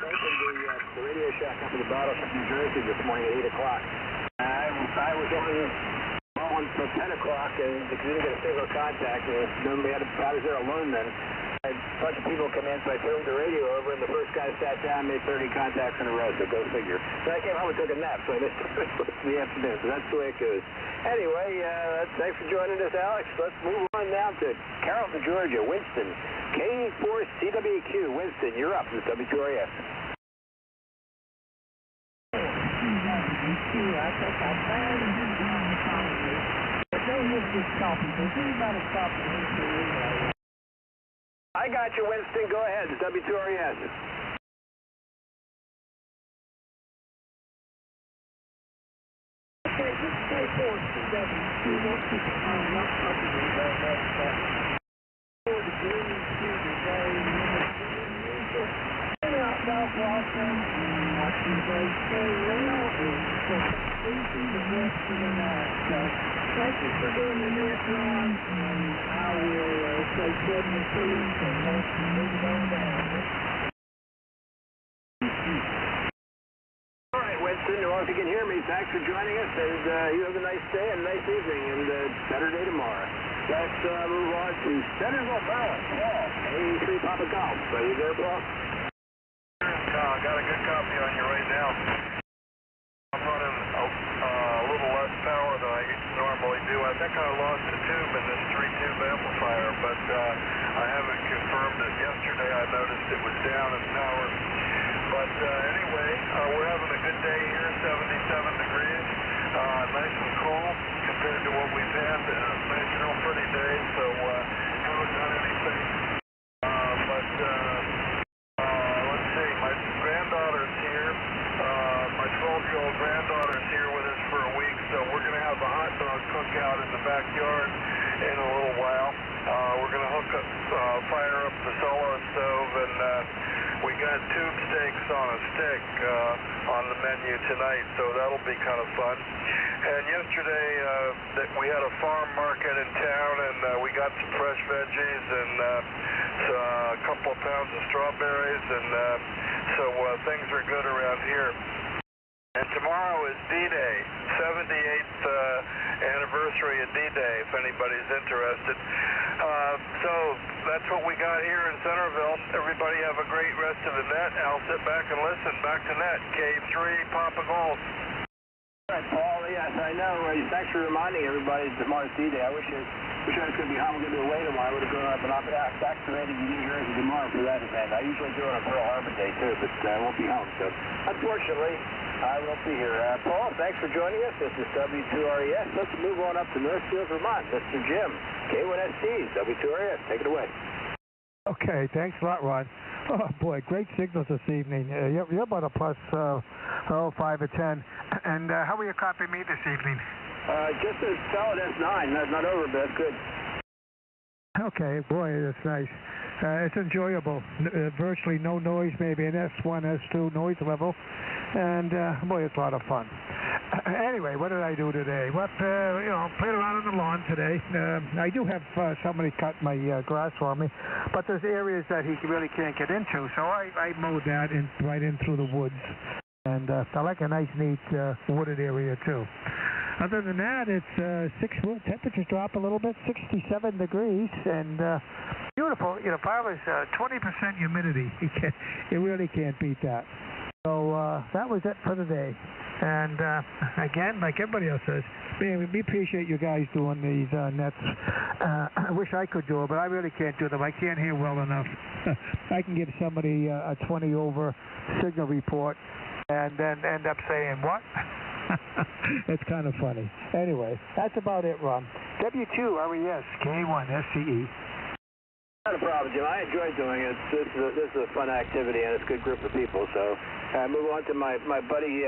mentioned the Radio Shack up in the Battleship, New Jersey this morning at 8 o'clock. I was on for 10 o'clock, and because we didn't get a single contact, I was there alone then. A bunch of people come in, so I turned the radio over, and the first guy sat down, made 30 contacts in a row, so go figure. So I came home and took a nap, so I missed the rest of the afternoon, so that's the way it goes. Anyway, thanks for joining us, Alex. Let's move on now to Carrollton, Georgia. Winston, K4CWQ. Winston, you're up. This is W2RES. I got you, Winston. Go ahead. It's W2RES. Okay, this is K4CWQ. Thank you for doing the news, Ron, and I will say 7 and 2 and move it on down. Well, if you can hear me, thanks for joining us, and you have a nice day and a nice evening, and better day tomorrow. Let's move on to Centerville, Maryland. Paul, A3 Papa Golf. Are you there, Paul? I got a good copy on you right now. I'm running a little less power than I normally do. I think I lost a tube in this 3-tube amplifier, but I haven't confirmed it. Yesterday I noticed it was down in power. But anyway, we're having a good day here, 77 degrees. Nice and cool compared to what we've had. Nice, real pretty day, so haven't done anything. Let's see, my granddaughter's here. My 12-year-old granddaughter's here with us for a week, so we're going to have a hot dog cookout in the backyard in a little while. We're going to fire up the solo stove, and we got tube steaks on a stick on the menu tonight, so that'll be kind of fun. And yesterday we had a farm market in town, and we got some fresh veggies and a couple of pounds of strawberries, and so things are good around here. And tomorrow is D-Day, 78th anniversary of D-Day, if anybody's interested. So that's what we got here in Centerville. Everybody have a great rest of the net. I'll sit back and listen. Back to net, K3 Papa Golf. All right, Paul, yes, I know. Thanks for reminding everybody tomorrow's D-Day. I wish I could be home. I'm going to do away tomorrow. I would have gone up and activated in New Jersey tomorrow for that event. I usually do it on Pearl Harbor Day, too, but I won't be home. So, unfortunately, I won't be here. Paul, thanks for joining us. This is W2RES. Let's move on up to Northfield, Vermont. Mr. Jim, K1ST, W2RES. Take it away. Okay, thanks a lot, Ron. Oh, boy, great signals this evening. You're about a plus 5 or 10. And how will you copy me this evening? Just a solid S9. Not over, but that's good. Okay, boy, that's nice. It's enjoyable. Virtually no noise, maybe an S1, S2 noise level. And, boy, it's a lot of fun. Anyway, what did I do today? Well, played around on the lawn today. I do have somebody cut my grass for me, but there's areas that he really can't get into, so I mowed that right in through the woods. And I like a nice, neat wooded area, too. Other than that, it's 6 room temperatures drop a little bit, 67 degrees, and beautiful. If I was 20% humidity, you really can't beat that. So that was it for the day. And again, like everybody else says, we appreciate you guys doing these nets. I wish I could do it, but I really can't do them. I can't hear well enough. I can give somebody a 20 over signal report and then end up saying, what? It's kind of funny. Anyway, that's about it, Ron. W2RES, K1SCE. Not a problem, Jim. I enjoy doing it. This is a fun activity, and it's a good group of people. So move on to my buddy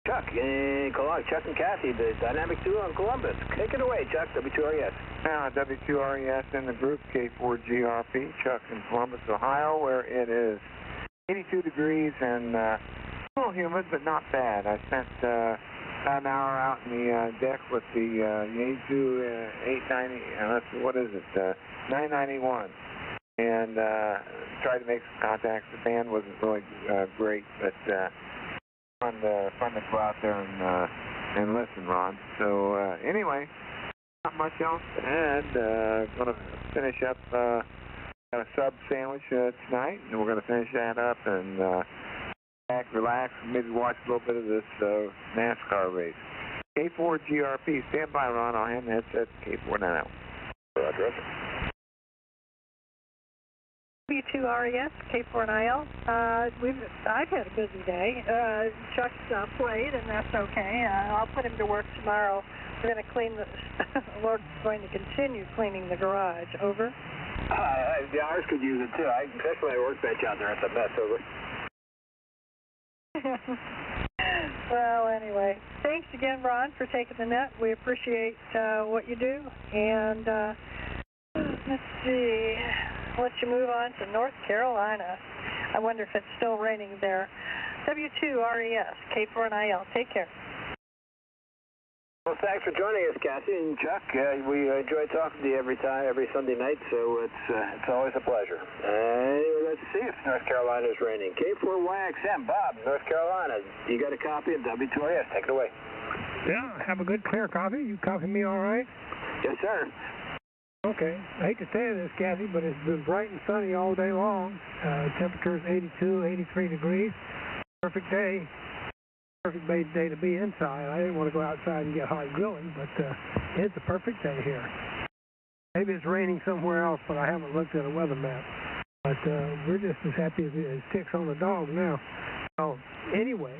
Chuck in Columbus. Chuck and Kathy, the dynamic duo in Columbus. Take it away, Chuck, W2RES. Now, W2RES in the group, K4GRP, Chuck in Columbus, Ohio, where it is 82 degrees and a little humid, but not bad. I spent about an hour out in the deck with the Yaesu 890, what is it, 991, and tried to make some contacts. The band wasn't really great, but fun to go out there and listen, Ron. So anyway, not much else to add. Going to finish up a sub sandwich tonight, and we're going to finish that up and relax, maybe watch a little bit of this NASCAR race. K4GRP, stand by, Ron. I'll hand the headset to K490. Roger. W2RES, K4NIL. I've had a busy day. Chuck's played, and that's okay. I'll put him to work tomorrow. We're going to clean we're going to continue cleaning the garage. Over. The ours could use it too. Especially my workbench out there. It's a mess. Over. Well, anyway, thanks again, Ron, for taking the net. We appreciate what you do. And let's see, I'll let you move on to North Carolina. I wonder if it's still raining there. W2RES, K4NIL. Take care. Well, thanks for joining us, Cassie and Chuck. We enjoy talking to you every Sunday night, so it's always a pleasure. Anyway, let's see if North Carolina is raining. K4YXM, Bob, North Carolina. You got a copy of W2RS? Take it away. Yeah, have a good clear copy. You copy me all right? Yes, sir. Okay. I hate to say this, Kathy, but it's been bright and sunny all day long. Temperature is 82, 83 degrees. Perfect day. Perfect day to be inside. I didn't want to go outside and get hot grilling, but it's a perfect day here. Maybe it's raining somewhere else, but I haven't looked at a weather map. But we're just as happy as ticks on a dog now. So anyway,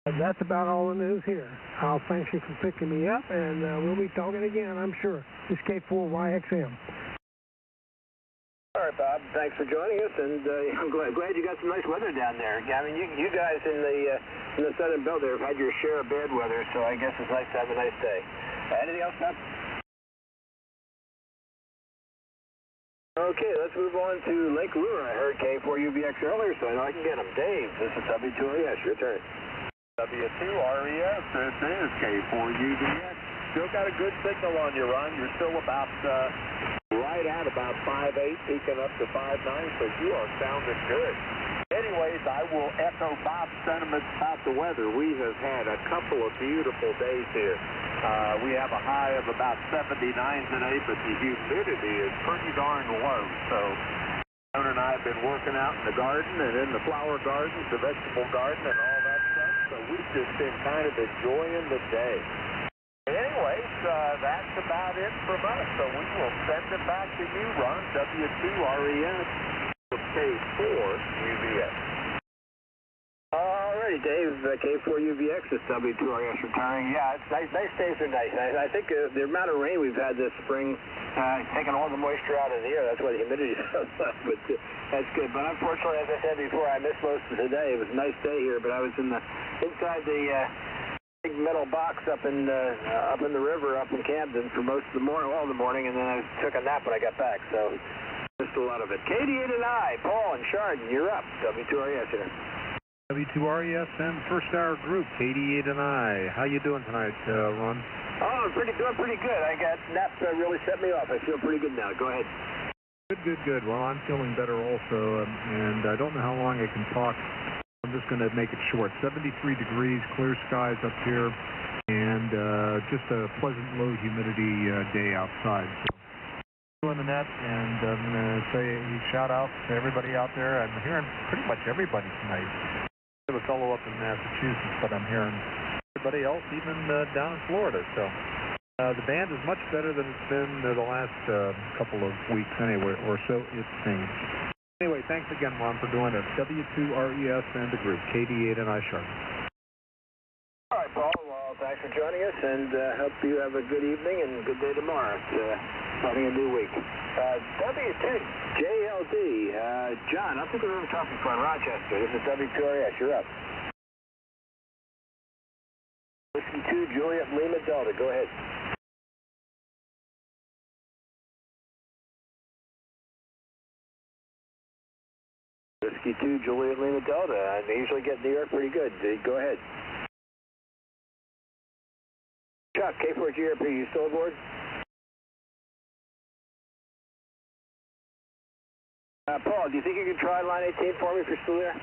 that's about all the news here. I'll thank you for picking me up, and we'll be talking again, I'm sure. This is K4YXM. All right, Bob. Thanks for joining us, and I'm glad you got some nice weather down there. I mean, you guys in the Southern Belt there have had your share of bad weather, so I guess it's nice to have a nice day. Anything else, Bob? Okay, let's move on to Lake Lure. I heard K4UVX earlier, so I know I can get them. Dave, this is W2RES. Your turn. W2RES, this is K4UVX. Still got a good signal on you, Ron. You're still about right at about 5.8, peaking up to 5.9, so you are sounding good. Anyways, I will echo Bob's sentiments about the weather. We have had a couple of beautiful days here. We have a high of about 79 today, but the humidity is pretty darn low. So Joan and I have been working out in the garden and in the flower gardens, the vegetable garden, and all that stuff. So we've just been kind of enjoying the day. Anyways, that's about it from us. So we will send it back to you, Ron. W2RES K4UVX. Alrighty, Dave. K4UVX is W2RES retiring. Yeah, it's nice. Nice days are nice. I think the amount of rain we've had this spring, taking all the moisture out of the air. That's why the humidity is so low. But that's good. But unfortunately, as I said before, I missed most of today. It was a nice day here, but I was inside the big metal box up in the river up in Camden for most of the morning, and then I took a nap when I got back. So missed a lot of it. KD8 and I, Paul and Chardon, you're up. W2RES here. W2RES and First Hour Group, KD8 and I. How you doing tonight, Ron? Oh, doing pretty good. I got nap really set me off. I feel pretty good now. Go ahead. Good. Well, I'm feeling better also, and I don't know how long I can talk. I'm just going to make it short. 73 degrees, clear skies up here, and just a pleasant low humidity day outside. So on the net, and I'm going to say a shout out to everybody out there. I'm hearing pretty much everybody tonight. I have a fellow up in Massachusetts, but I'm hearing everybody else, even down in Florida. So the band is much better than it's been the last couple of weeks anyway, or so it seems. Anyway, thanks again, Ron, for doing it. W2RES and the group, KD8 and I Sharp. All right, Paul. Well, thanks for joining us, and hope you have a good evening and good day tomorrow. Starting a new week. W2JLD. John, I think we're in talking from Rochester. This is W2RES. You're up. Whiskey 2, Juliet Lima Delta. Go ahead. Whiskey 2, Juliet Lima Delta. I usually get New York pretty good. Go ahead. Chuck, K4GRP, you still aboard? Paul, do you think you can try line 18 for me if you're still there?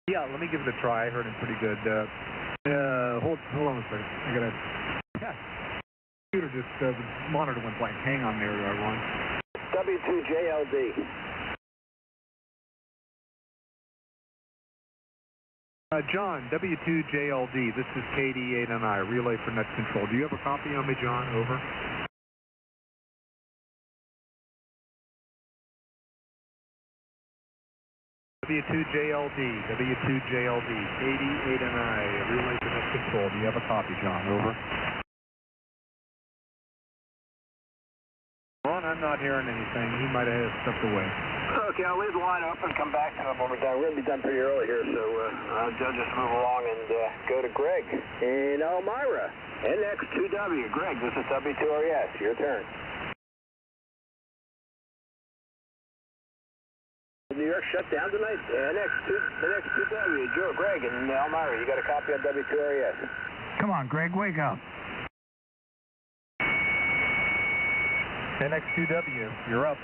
Yeah, let me give it a try. I heard him pretty good. Hold on a second. I gotta. Yeah. Computer just the monitor went blank. Hang on there, Ron. W2JLD. John, W2JLD. This is KD8 and I. Relay for net control. Do you have a copy on me, John? Over. W2JLD, KD8 and I, relay for net control. Do you have a copy, John? Over. Ron, I'm not hearing anything. He might have stepped away. Okay, I'll leave the line open and come back to him when we're done. We're going to be done pretty early here, so I'll just move along and go to Greg in Elmira. NX2W. Greg, this is W2RES. Your turn. New York shut down tonight? NX2W, Joe, Greg, and Elmira. You got a copy on W2RES? Come on, Greg, wake up. NX2W, you're up.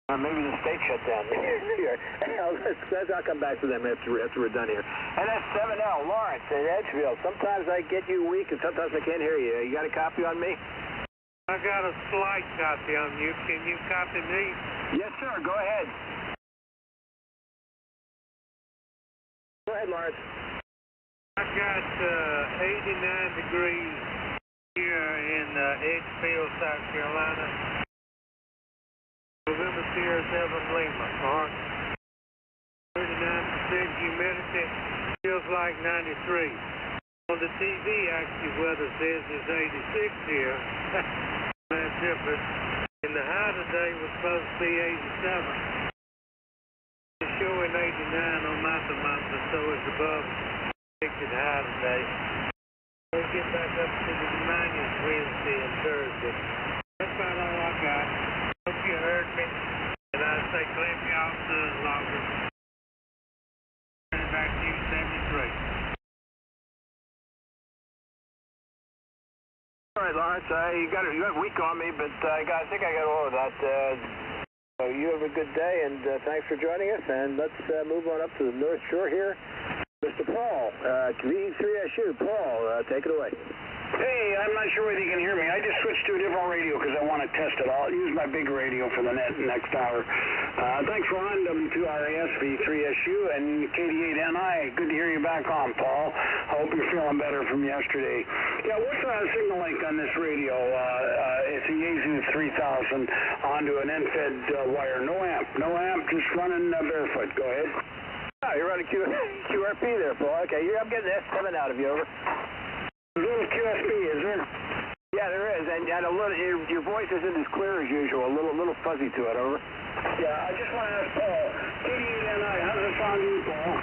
Maybe the state shut down here. I'll come back to them after we're done here. NS7L, Lawrence in Edgefield. Sometimes I get you weak and sometimes I can't hear you. You got a copy on me? I got a slight copy on you. Can you copy me? Yes, sir. Go ahead. Go ahead, Lawrence. I got 89 degrees here in Edgefield, South Carolina. November Sierra 7 Lima, Mark. 39% humidity, feels like 93. On the TV, actually, weather says it's 86 here. That's different. In the high today was supposed to be 87. It's showing 89 on my thermometer, so it's above predicted high today. We'll get back up to the minus Wednesday and Thursday. That's about all I got. Hope you heard me. And I say claim you off the longer. Turn it back to you, 73. All right, Lawrence. You got a week on me, but I think I got all of that. So you have a good day, and thanks for joining us. And let's move on up to the North Shore here. Mr. Paul, V3SU. Paul, take it away. Hey, I'm not sure whether you can hear me. I just switched to a different radio because I want to test it. I'll use my big radio for the next hour. Thanks, Ron, W2RAS, V3SU, and KD8NI. Good to hear you back on, Paul. I hope you're feeling better from yesterday. Yeah, what's the signal length on this radio? It's a Yaesu 3000 onto an end-fed wire. No amp, just running barefoot. Go ahead. Oh, you're running QRP there, Paul. Okay, I'm getting S7 out of you, over. A little QSB, is there? Yeah, there is, and a little, your voice isn't as clear as usual, a little fuzzy to it, over. Yeah, I just want to ask Paul, KD8NI, how does it sound to you, Paul?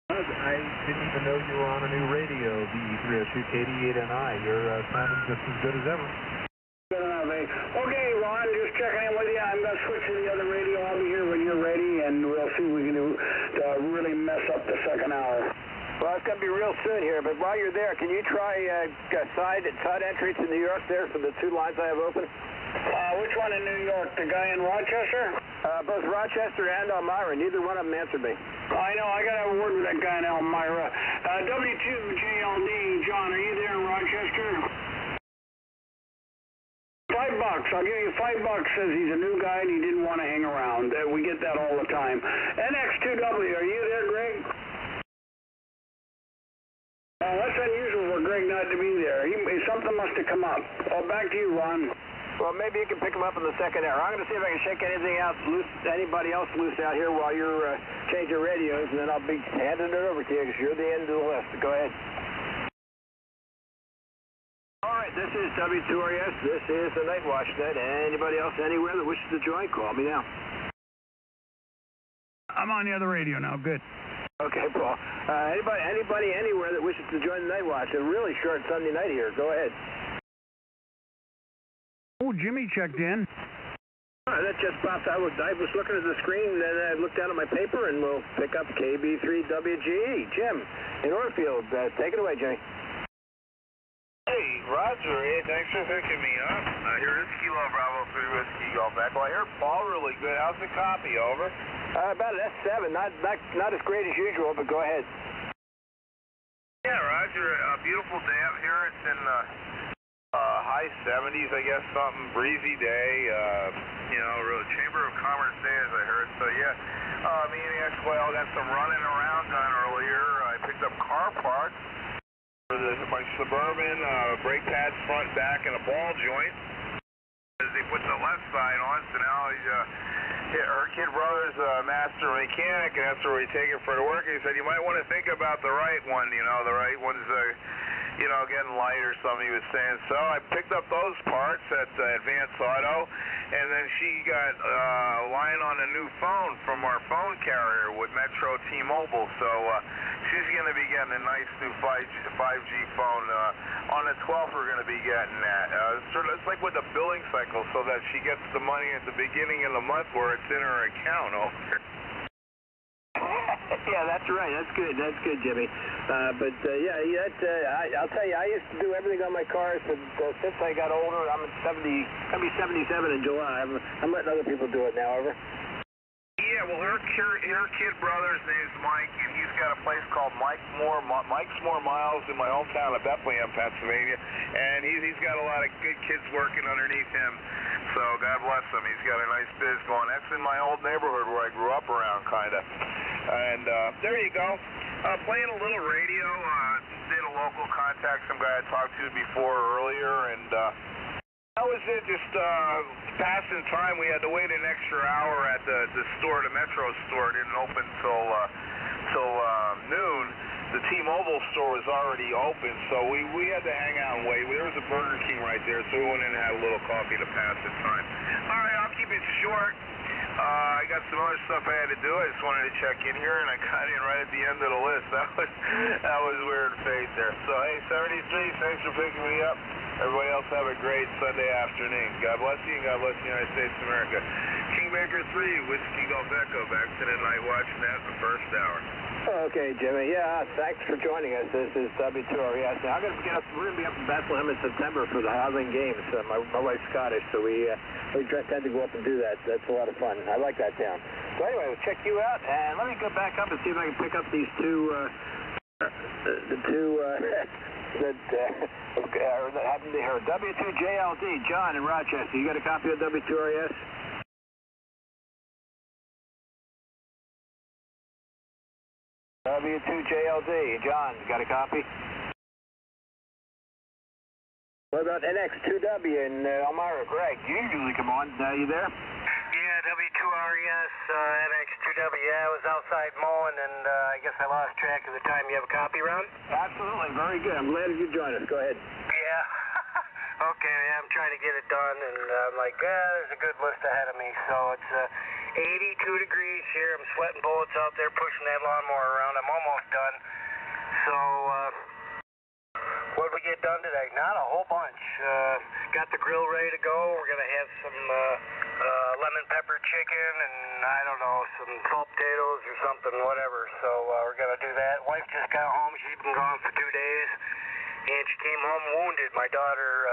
I didn't even know you were on a new radio, V3SU KD8NI. You're sounding just as good as ever. Good enough, eh? Okay, Ron, just checking in with you. I'm going to switch to the other radio. I'll be here when you're ready, and we'll see what we can do to really mess up the second hour. Well, it's going to be real soon here, but while you're there, can you try side entry to New York there for the two lines I have open? Which one in New York? The guy in Rochester? Both Rochester and Elmira. Neither one of them answered me. I know. I got to have a word with that guy in Elmira. W2JLD, John, are you there in Rochester? $5. I'll give you $5. Says he's a new guy and he didn't want to hang around. We get that all the time. NX2W, are you there, Greg? That's unusual for Greg not to be there. Something must have come up. Back to you, Ron. Well, maybe you can pick him up in the second hour. I'm going to see if I can shake anything out loose, anybody else loose out here while you're changing radios, and then I'll be handing it over to you because you're the end of the list. Go ahead. All right, this is W2RS. This is the Night Watch Net. Anybody else anywhere that wishes to join, call me now. I'm on the other radio now. Good. Okay, Paul. Anybody anywhere that wishes to join the Night Watch? A really short Sunday night here. Go ahead. Oh, Jimmy checked in. That just popped. I was looking at the screen, and then I looked down at my paper, and we'll pick up KB3WGE. Jim, in Orfield. Take it away, Jimmy. Hey, Roger. Hey, thanks for picking me up. Here is Kilo Bravo 3 Whiskey Golf back. Well, I hear Paul really good. How's the copy? Over. About an S7. Not as great as usual, but go ahead. Yeah, Roger. A beautiful day up here. It's in the high 70s, I guess, something. Breezy day. Real Chamber of Commerce day, as I heard. So, yeah. Me and the ex-whale got some running around done earlier. I picked up car parts for my Suburban, brake pads front, back, and a ball joint. As they put the left side on, so now her kid brother's a master mechanic, and that's where we take it for the work. He said, you might want to think about the right one, the right one's, getting light or something, he was saying. So I picked up those parts at Advanced Auto, and then she got lying on the a new phone from our phone carrier with Metro T-Mobile, so she's going to be getting a nice new 5G phone. On the 12th, we're going to be getting that. It's like with the billing cycle, so that she gets the money at the beginning of the month where it's in her account. Yeah, that's right. That's good. That's good, Jimmy. I'll tell you, I used to do everything on my cars, but since I got older, I'm going to be 77 in July. I'm letting other people do it now, over. Yeah, well, her kid brother's name's Mike, and he's got a place called Mike's More Miles in my hometown of Bethlehem, Pennsylvania, and he's got a lot of good kids working underneath him, so God bless him. He's got a nice biz going. That's in my old neighborhood where I grew up around, kind of. And there you go. Playing a little radio. Did a local contact, some guy I talked to before earlier, and that was it. Just passing time. We had to wait an extra hour at the store, the Metro store. It didn't open till noon. The T-Mobile store was already open, so we had to hang out and wait. There was a Burger King right there, so we went in and had a little coffee to pass the time. All right, I'll keep it short. I got some other stuff I had to do. I just wanted to check in here, and I got in right at the end of the list. That was weird fate there. So, hey, 73, thanks for picking me up. Everybody else have a great Sunday afternoon. God bless you, and God bless the United States of America. Kingmaker 3, Whiskey Golf Echo, back to the night watching that in the first hour. Okay, Jimmy. Yeah, thanks for joining us. This is W2RES. Now, we're going to be up in Bethlehem in September for the Highland Games. My wife's Scottish, so we tend to go up and do that. That's a lot of fun. I like that town. So anyway, we'll check you out, and let me go back up and see if I can pick up these two, that happened to her. W2JLD, John in Rochester. You got a copy of W2RES? W2JLD, John, got a copy? What about NX2W in Elmira? Greg, you usually come on. You there? Yeah, W2RES, NX2W. Yeah, I was outside mowing, and I guess I lost track of the time. You have a copy, Ron? Absolutely, very good. I'm glad you joined us. Go ahead. Yeah. Okay, yeah, I'm trying to get it done, and I'm like, there's a good list ahead of me. So it's 82 degrees here. I'm sweating bullets out there, pushing that lawnmower around. I'm almost done. So, what did we get done today? Not a whole bunch. Got the grill ready to go. We're going to have some lemon pepper chicken and, I don't know, some salt potatoes or something, whatever. So, we're going to do that. Wife just got home. She's been gone for 2 days, and she came home wounded. My daughter,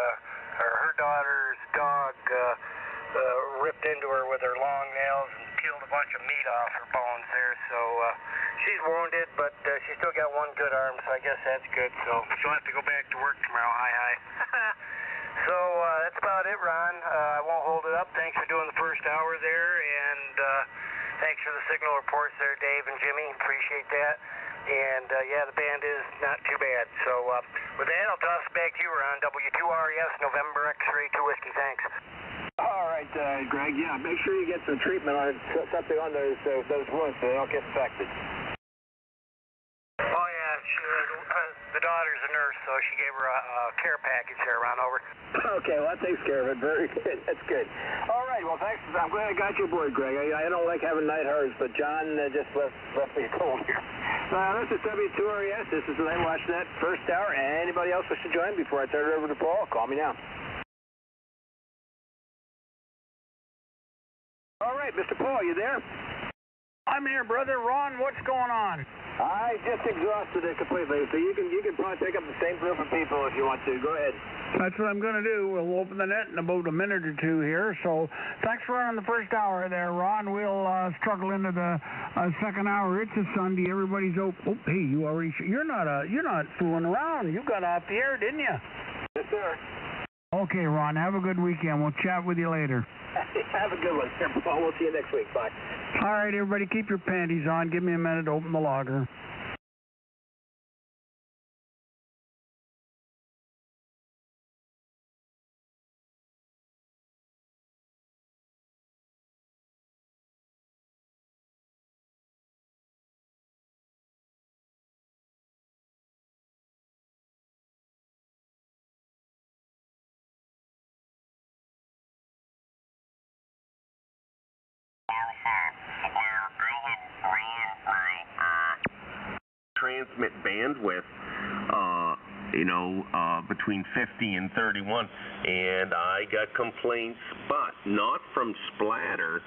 her daughter's dog ripped into her with her long nails and peeled a bunch of meat off her bones there. So she's wounded, but she's still got one good arm, so I guess that's good. So she'll have to go back to work tomorrow. Hi. So that's about it, Ron. I won't hold it up. Thanks for doing the first hour there, and thanks for the signal reports there, Dave and Jimmy. Appreciate that. And yeah, the band is not too bad. So with that, I'll toss it back to you, Ron. W2RES, November X-Ray 2 Whiskey. Thanks. All right, Greg. Yeah, make sure you get some treatment on something on those wounds so they don't get infected. Oh yeah, the daughter's a nurse, so she gave her a care package there, Ron. Over. Okay, well that takes care of it. Very good. That's good. All right. Well, thanks. I'm glad I got you aboard, Greg. I don't like having night hers, but John just left me cold here. This is W2RES. This is the Night Watch Net first hour. Anybody else wish to join before I turn it over to Paul? Call me now. All right, Mr. Paul, you there? I'm here, brother. Ron, what's going on? I just exhausted it completely, so you can probably pick up the same group of people if you want to. Go ahead. That's what I'm going to do. We'll open the net in about a minute or two here. So thanks for running the first hour there, Ron. We'll struggle into the second hour. It's a Sunday. Everybody's open. Oh, hey, you already. You're not fooling around. You got off the air, didn't you? Yes, sir. Okay, Ron. Have a good weekend. We'll chat with you later. Have a good one, sir. Paul, we'll see you next week. Bye. All right, everybody, keep your panties on. Give me a minute to open the logger. transmit bandwidth, between 50 and 31, and I got complaints, but not from Splatter.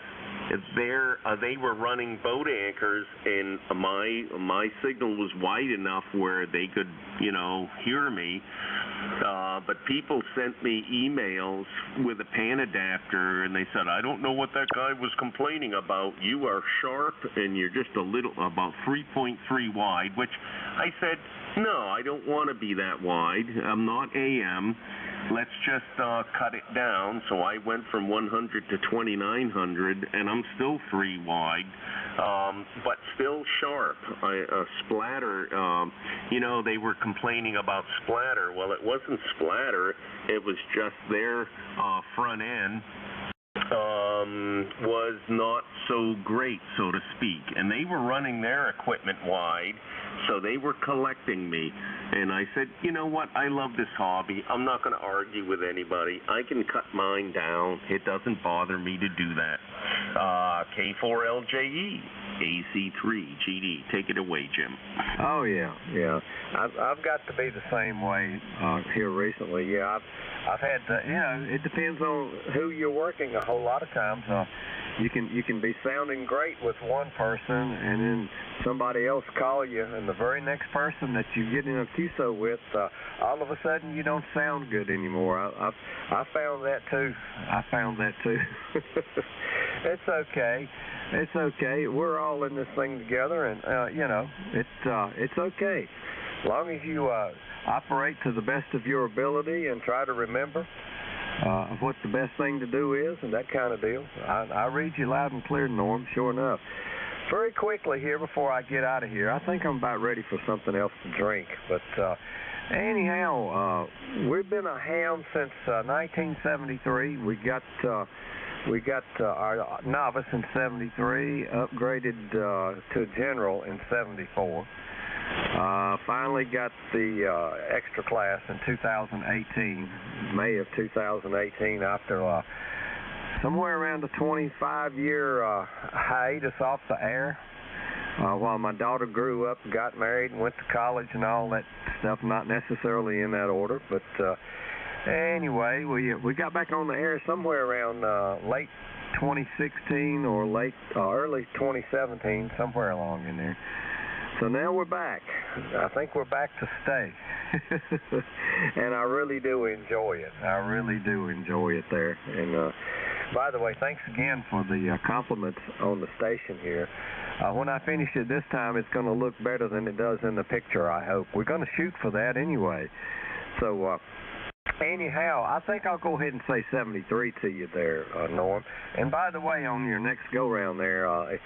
They were running boat anchors, and my signal was wide enough where they could, hear me. But people sent me emails with a PAN adapter, and they said, I don't know what that guy was complaining about. You are sharp, and you're just about 3.3 wide, which I said, no, I don't want to be that wide. I'm not AM. Let's just cut it down. So I went from 100 to 2900, and I'm still 3 wide, but still sharp. Splatter, they were complaining about Splatter. Well, it wasn't Splatter. It was just their front end was not so great, so to speak. And they were running their equipment wide, so they were collecting me. And I said, you know what, I love this hobby. I'm not going to argue with anybody. I can cut mine down. It doesn't bother me to do that. K4LJE, AC3 GD. Take it away, Jim. Oh, yeah. I've got to be the same way here recently. Yeah, I've had to, it depends on who you're working. A whole lot of times you can be sounding great with one person, and then somebody else call you, and the very next person that you get in a QSO with, all of a sudden you don't sound good anymore. I found that too. It's okay. It's okay. We're all in this thing together, and it's okay. As long as you operate to the best of your ability and try to remember what the best thing to do is, and that kind of deal. I read you loud and clear, Norm, sure enough. Very quickly here before I get out of here, I think I'm about ready for something else to drink. But anyhow, we've been a ham since 1973. We got our novice in 73, upgraded to general in 74. Finally got the extra class in 2018, May of 2018, after somewhere around a 25-year hiatus off the air, while my daughter grew up, got married, and went to college and all that stuff, not necessarily in that order, but anyway, we got back on the air somewhere around late 2016 or early 2017, somewhere along in there. So now we're back. I think we're back to stay. And I really do enjoy it. I really do enjoy it there. And by the way, thanks again for the compliments on the station here. When I finish it this time, it's going to look better than it does in the picture, I hope. We're going to shoot for that anyway. So anyhow, I think I'll go ahead and say 73 to you there, Norm. And by the way, on your next go-round there, I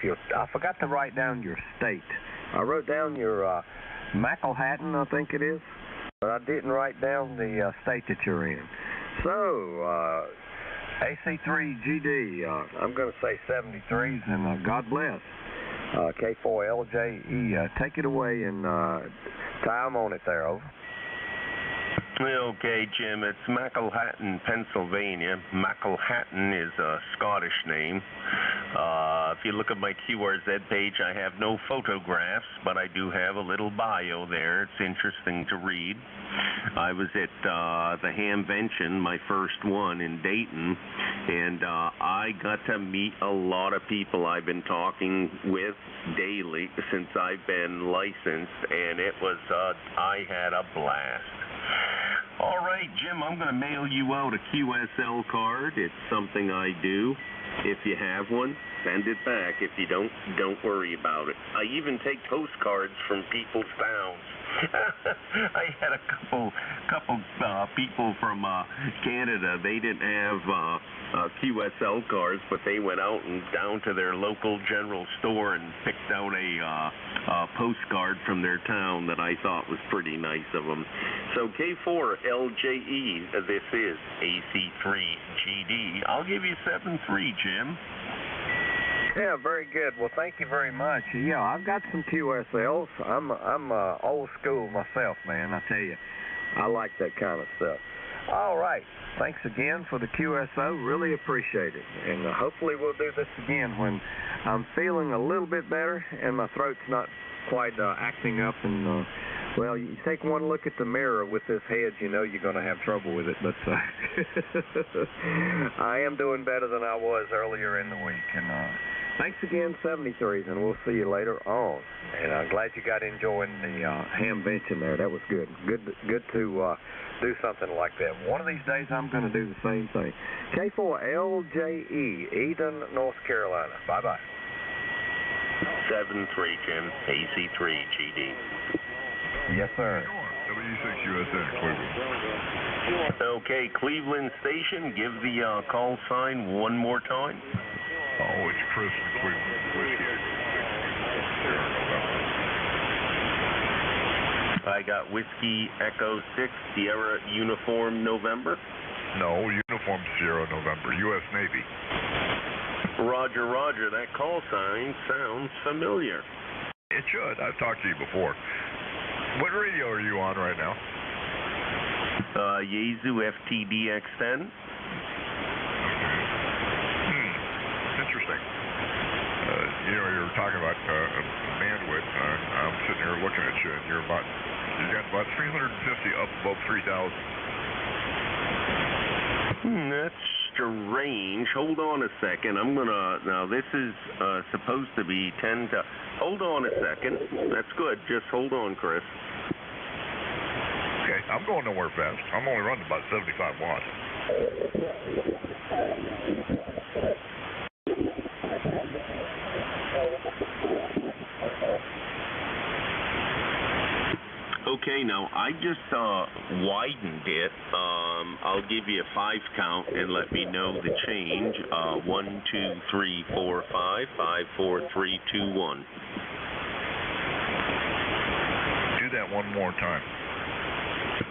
forgot to write down your state. I wrote down your McElhattan, I think it is, but I didn't write down the state that you're in. So, AC3GD, I'm going to say 73s, and God bless. K4LJE, take it away and time on it there, over. Okay, Jim, it's McElhattan, Pennsylvania. McElhattan is a Scottish name. If you look at my QRZ page, I have no photographs, but I do have a little bio there. It's interesting to read. I was at the Hamvention, my first one in Dayton, and I got to meet a lot of people I've been talking with daily since I've been licensed, and it was, I had a blast. All right, Jim, I'm going to mail you out a QSL card. It's something I do. If you have one, send it back. If you don't worry about it. I even take postcards from people's towns. I had a couple people from Canada. They didn't have QSL cards, but they went out and down to their local general store and picked out a postcard from their town that I thought was pretty nice of them. So K4LJE, this is AC3GD. I'll give you 7-3, Jim. Yeah, very good. Well, thank you very much. Yeah, I've got some QSLs. I'm old school myself, man. I tell you, I like that kind of stuff. All right. Thanks again for the QSO. Really appreciate it. And hopefully we'll do this again when I'm feeling a little bit better and my throat's not quite acting up. And, well, you take one look at the mirror with this head, you know you're going to have trouble with it. But I am doing better than I was earlier in the week. And thanks again, 73s, and we'll see you later on. And I'm glad you got enjoying the ham benching there. That was good. Good to do something like that. One of these days I'm going to do the same thing. K4LJE, Eden, North Carolina. Bye-bye. 7-3, Jim. AC3, GD. Yes, sir. W6USA, Cleveland. Okay, Cleveland Station, give the call sign one more time. Oh, it's Chris in Cleveland. Whiskey. I got Whiskey Echo 6, Sierra Uniform November. No, Uniform Sierra November, U.S. Navy. Roger, roger. That call sign sounds familiar. It should. I've talked to you before. What radio are you on right now? Yaesu FTDX10. Interesting. You know, you're talking about bandwidth. I'm sitting here looking at you, and you got about 350 up above 3,000. That's strange. Hold on a second. Now this is supposed to be 10 to, hold on a second. That's good. Just hold on, Chris. Okay, I'm going nowhere fast. I'm only running about 75 watts. Okay, now I just widened it. I'll give you a 5 count and let me know the change. 1, 2, 3, 4, 5, 5, 4, 3, 2, 1. Do that one more time.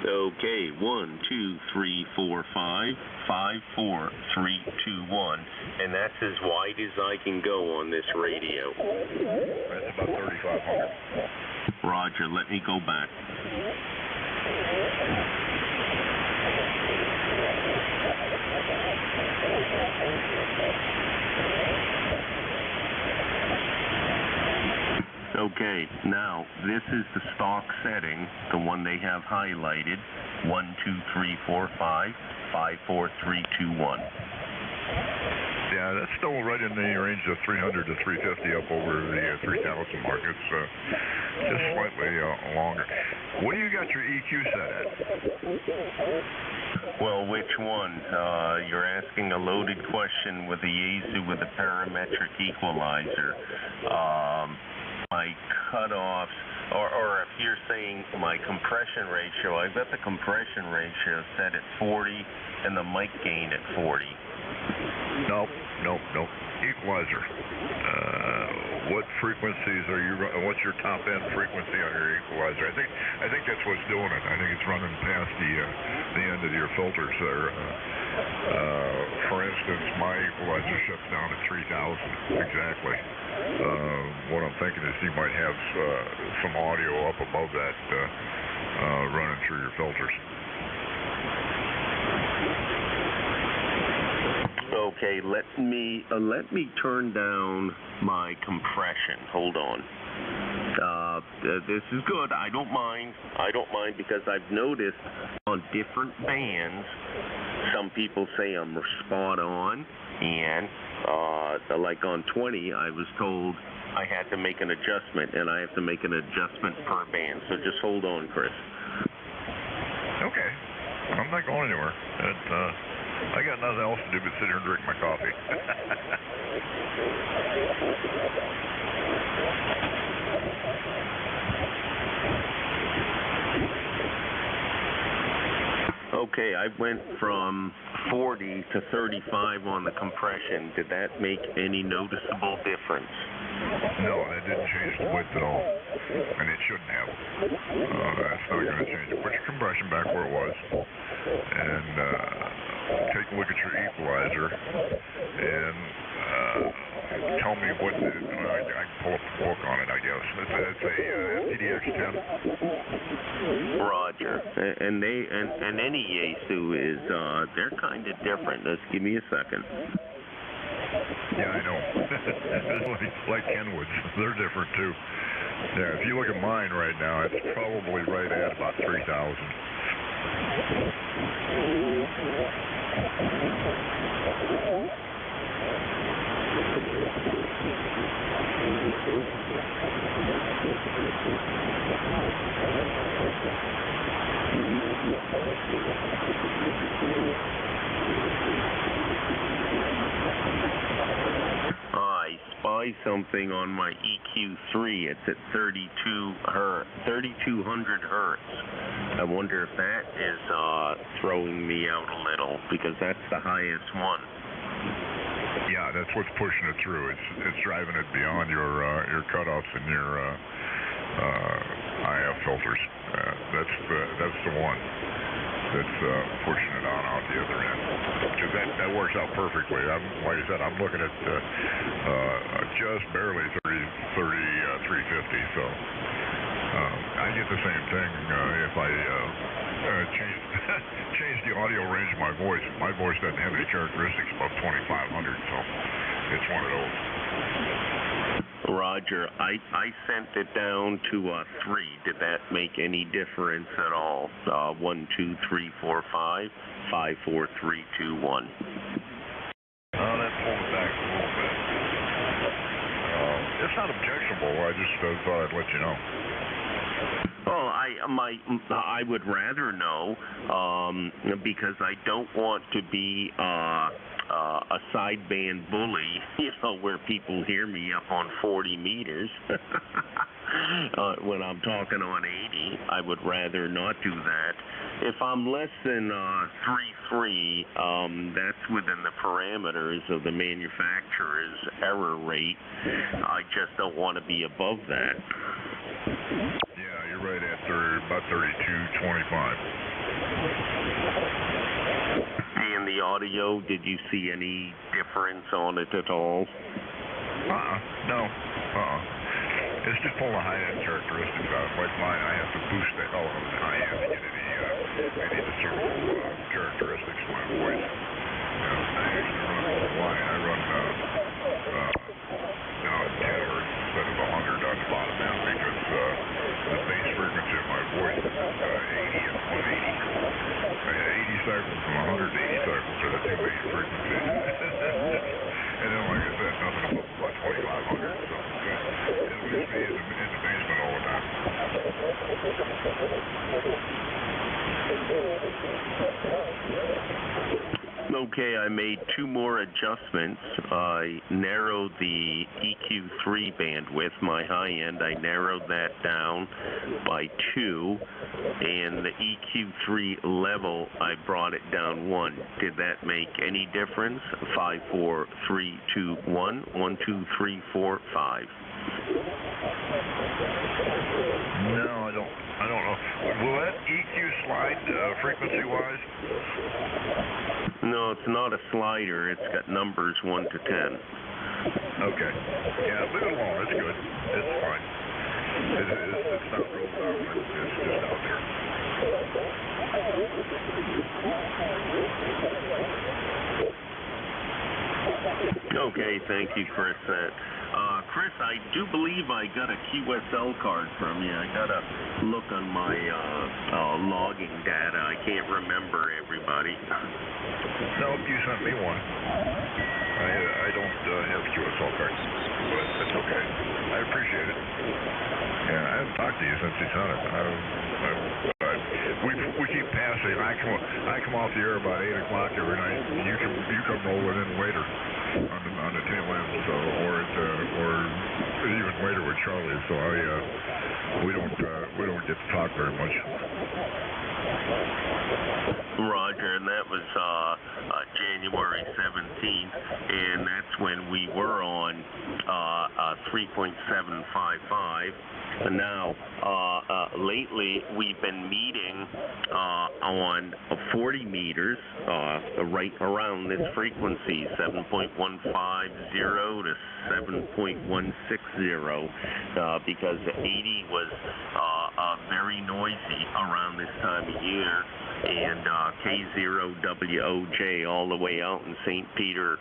Okay, 1, 2, 3, 4, 5, 5, 4, 3, 2, 1. And that's as wide as I can go on this radio. That's about 3,500. Roger, let me go back. Okay, now this is the stock setting, the one they have highlighted. 1, 2, 3, 4, 5, 5, 4, 3, 2, 1. Yeah, that's still right in the range of 300 to 350 up over the 3,000 mark. It's just slightly longer. What do you got your EQ set at? Well, which one? You're asking a loaded question with a Yaesu with a parametric equalizer. My cutoffs, or if you're saying my compression ratio, I've got the compression ratio set at 40 and the mic gain at 40. Nope. Equalizer. What frequencies are you? What's your top end frequency on your equalizer? I think that's what's doing it. I think it's running past the end of your filters there. For instance, my equalizer shuts down at 3,000 exactly. What I'm thinking is you might have some audio up above that running through your filters. Okay, let me turn down my compression. Hold on. This is good. I don't mind because I've noticed on different bands, some people say I'm spot on, and like on 20, I was told I had to make an adjustment, and I have to make an adjustment per band. So just hold on, Chris. Okay, I'm not going anywhere. I got nothing else to do but sit here and drink my coffee. Okay, I went from 40 to 35 on the compression. Did that make any noticeable difference? No, that didn't change the width at all, and it shouldn't have. That's not going to change it. Put your compression back where it was, and take a look at your equalizer, and tell me what I can pull up the book on it, I guess. It's a FTDX 10. Roger. And any Yaesu is, they're kind of different. Just give me a second. Yeah, I know. like Kenwoods, they're different too. Yeah, if you look at mine right now, it's probably right at about 3,000. I spy something on my EQ3. It's at 3,200 hertz. I wonder if that is throwing me out a little, because that's the highest one. Yeah, that's what's pushing it through. It's driving it beyond your cutoffs and your IF filters. That's the one that's pushing it on out the other end. Because that works out perfectly. Like I said, I'm looking at just barely 350. So I get the same thing if I change the audio range of my voice. My voice doesn't have any characteristics above 2,500, so it's one of those. Roger. I sent it down to 3. Did that make any difference at all? 1, 2, 3, 4, 5, 5, 4, 3, 2, 1. That pulled it back a little bit. It's not objectionable. I just thought I'd let you know. Well, I would rather know, because I don't want to be a sideband bully, where people hear me up on 40 meters when I'm talking on 80. I would rather not do that. If I'm less than 3.3, that's within the parameters of the manufacturer's error rate. I just don't want to be above that. Yeah, you're right at about 32.25. And the audio, did you see any difference on it at all? No. It's just pulling the high-end characteristics out. Like mine, I have to boost the hell out of the high-end to get any discernible characteristics to my voice. I actually run a whole line. I run now at 10 hertz instead of 100 on the bottom end, because the base frequency of my voice is 80 and 180. 80 cycles and 180 cycles are the two base frequencies. And then, like I said, nothing above about 2,500. So it leaves me in the basement all the time. Okay, I made 2 more adjustments. I narrowed the EQ3 bandwidth, my high end. I narrowed that down by 2, and the EQ3 level, I brought it down 1. Did that make any difference? 5, 4, 3, 2, 1, 1, 2, 3, 4, 5. No, I don't know. Will that EQ slide frequency-wise? No, it's not a slider. It's got numbers 1 to 10. Okay. Yeah, leave it alone. It's good. It's fine. It's not real dominant. It's just out there. Okay, thank you, Chris. Chris, I do believe I got a QSL card from you. I got to look on my logging data. I can't remember everybody. No, you sent me one. I don't have QSL cards, but that's okay. I appreciate it. Yeah, I haven't talked to you since you sent it. We keep passing. I come off the air about 8 o'clock every night, and you come rolling in later on the tail end, so or even later with Charlie. So we don't get to talk very much. Roger, and that was January 17th, and that's when we were on 3.755. And now, lately, we've been meeting on 40 meters, right around this frequency, 7.150 to 7.160, because 80 was very noisy around this time of year, and K0WOJ all the way out in St. Peter,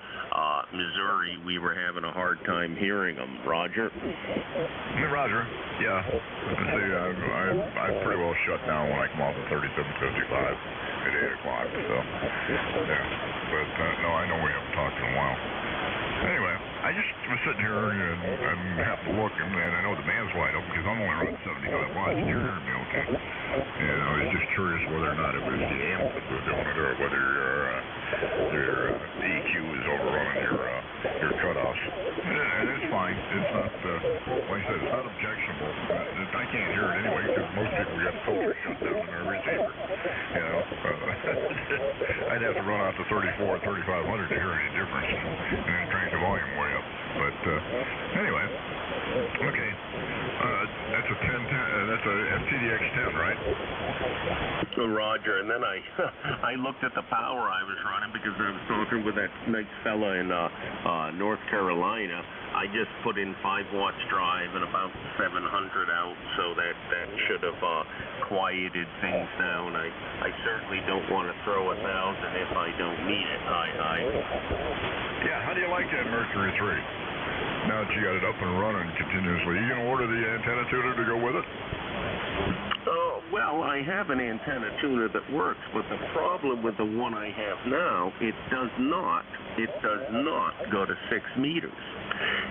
Missouri, we were having a hard time hearing them. Roger? Roger. Yeah. See, I pretty well shut down when I come off of 3755 at 8 o'clock, so, yeah. But, no, I know we haven't talked in a while. Anyway, I just was sitting here and have to look, and I know the band's wide open because I'm only running 75 watts, and you're hearing me okay. And I was just curious whether or not it was the amp that was doing it, or whether your EQ is overrunning your cutoffs. And it's fine. It's not, like I said, it's not objectionable. I can't hear it anyway because most people got the filter shut down in their receiver. You know, I'd have to run out to 34 or 3500 to hear any difference, and then crank the volume way up. But anyway, okay, that's a 10. That's a FTDX 10, right? Roger. And then I looked at the power I was running because I was talking with that nice fella in North Carolina. I just put in 5 watts drive and about 700 out, so that should have quieted things down. I certainly don't want to throw 1,000 if I don't need it. Yeah, how do you like that Mercury 3? Now that you got it up and running continuously, you going to order the antenna tuner to go with it? Well, I have an antenna tuner that works, but the problem with the one I have now, it does not go to 6 meters.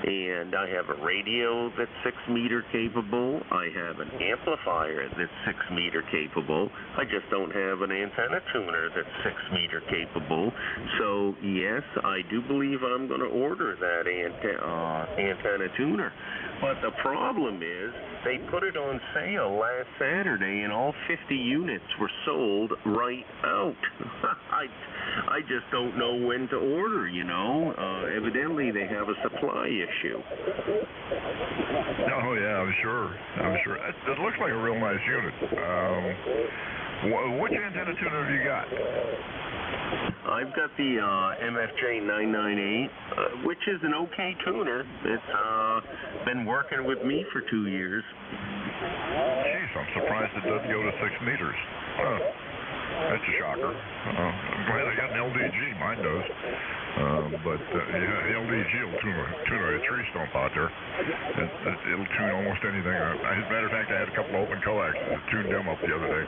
And I have a radio that's 6 meter capable. I have an amplifier that's 6 meter capable. I just don't have an antenna tuner that's 6 meter capable. So yes, I do believe I'm going to order that antenna tuner. But the problem is they put it on sale last Saturday and all 50 units were sold right out. I just don't know when to order, you know. Evidently they have a supply issue. Oh yeah, I'm sure. It looks like a real nice unit. Which antenna tuner have you got? I've got the MFJ 998, which is an okay tuner. It's been working with me for 2 years. Jeez, I'm surprised it doesn't go to 6 meters. Huh. That's a shocker. I'm glad I got an LDG. Mine does. But yeah, the LDG will tune a tree stump out there. It'll tune almost anything. As a matter of fact, I had a couple of open coax that tuned them up the other day.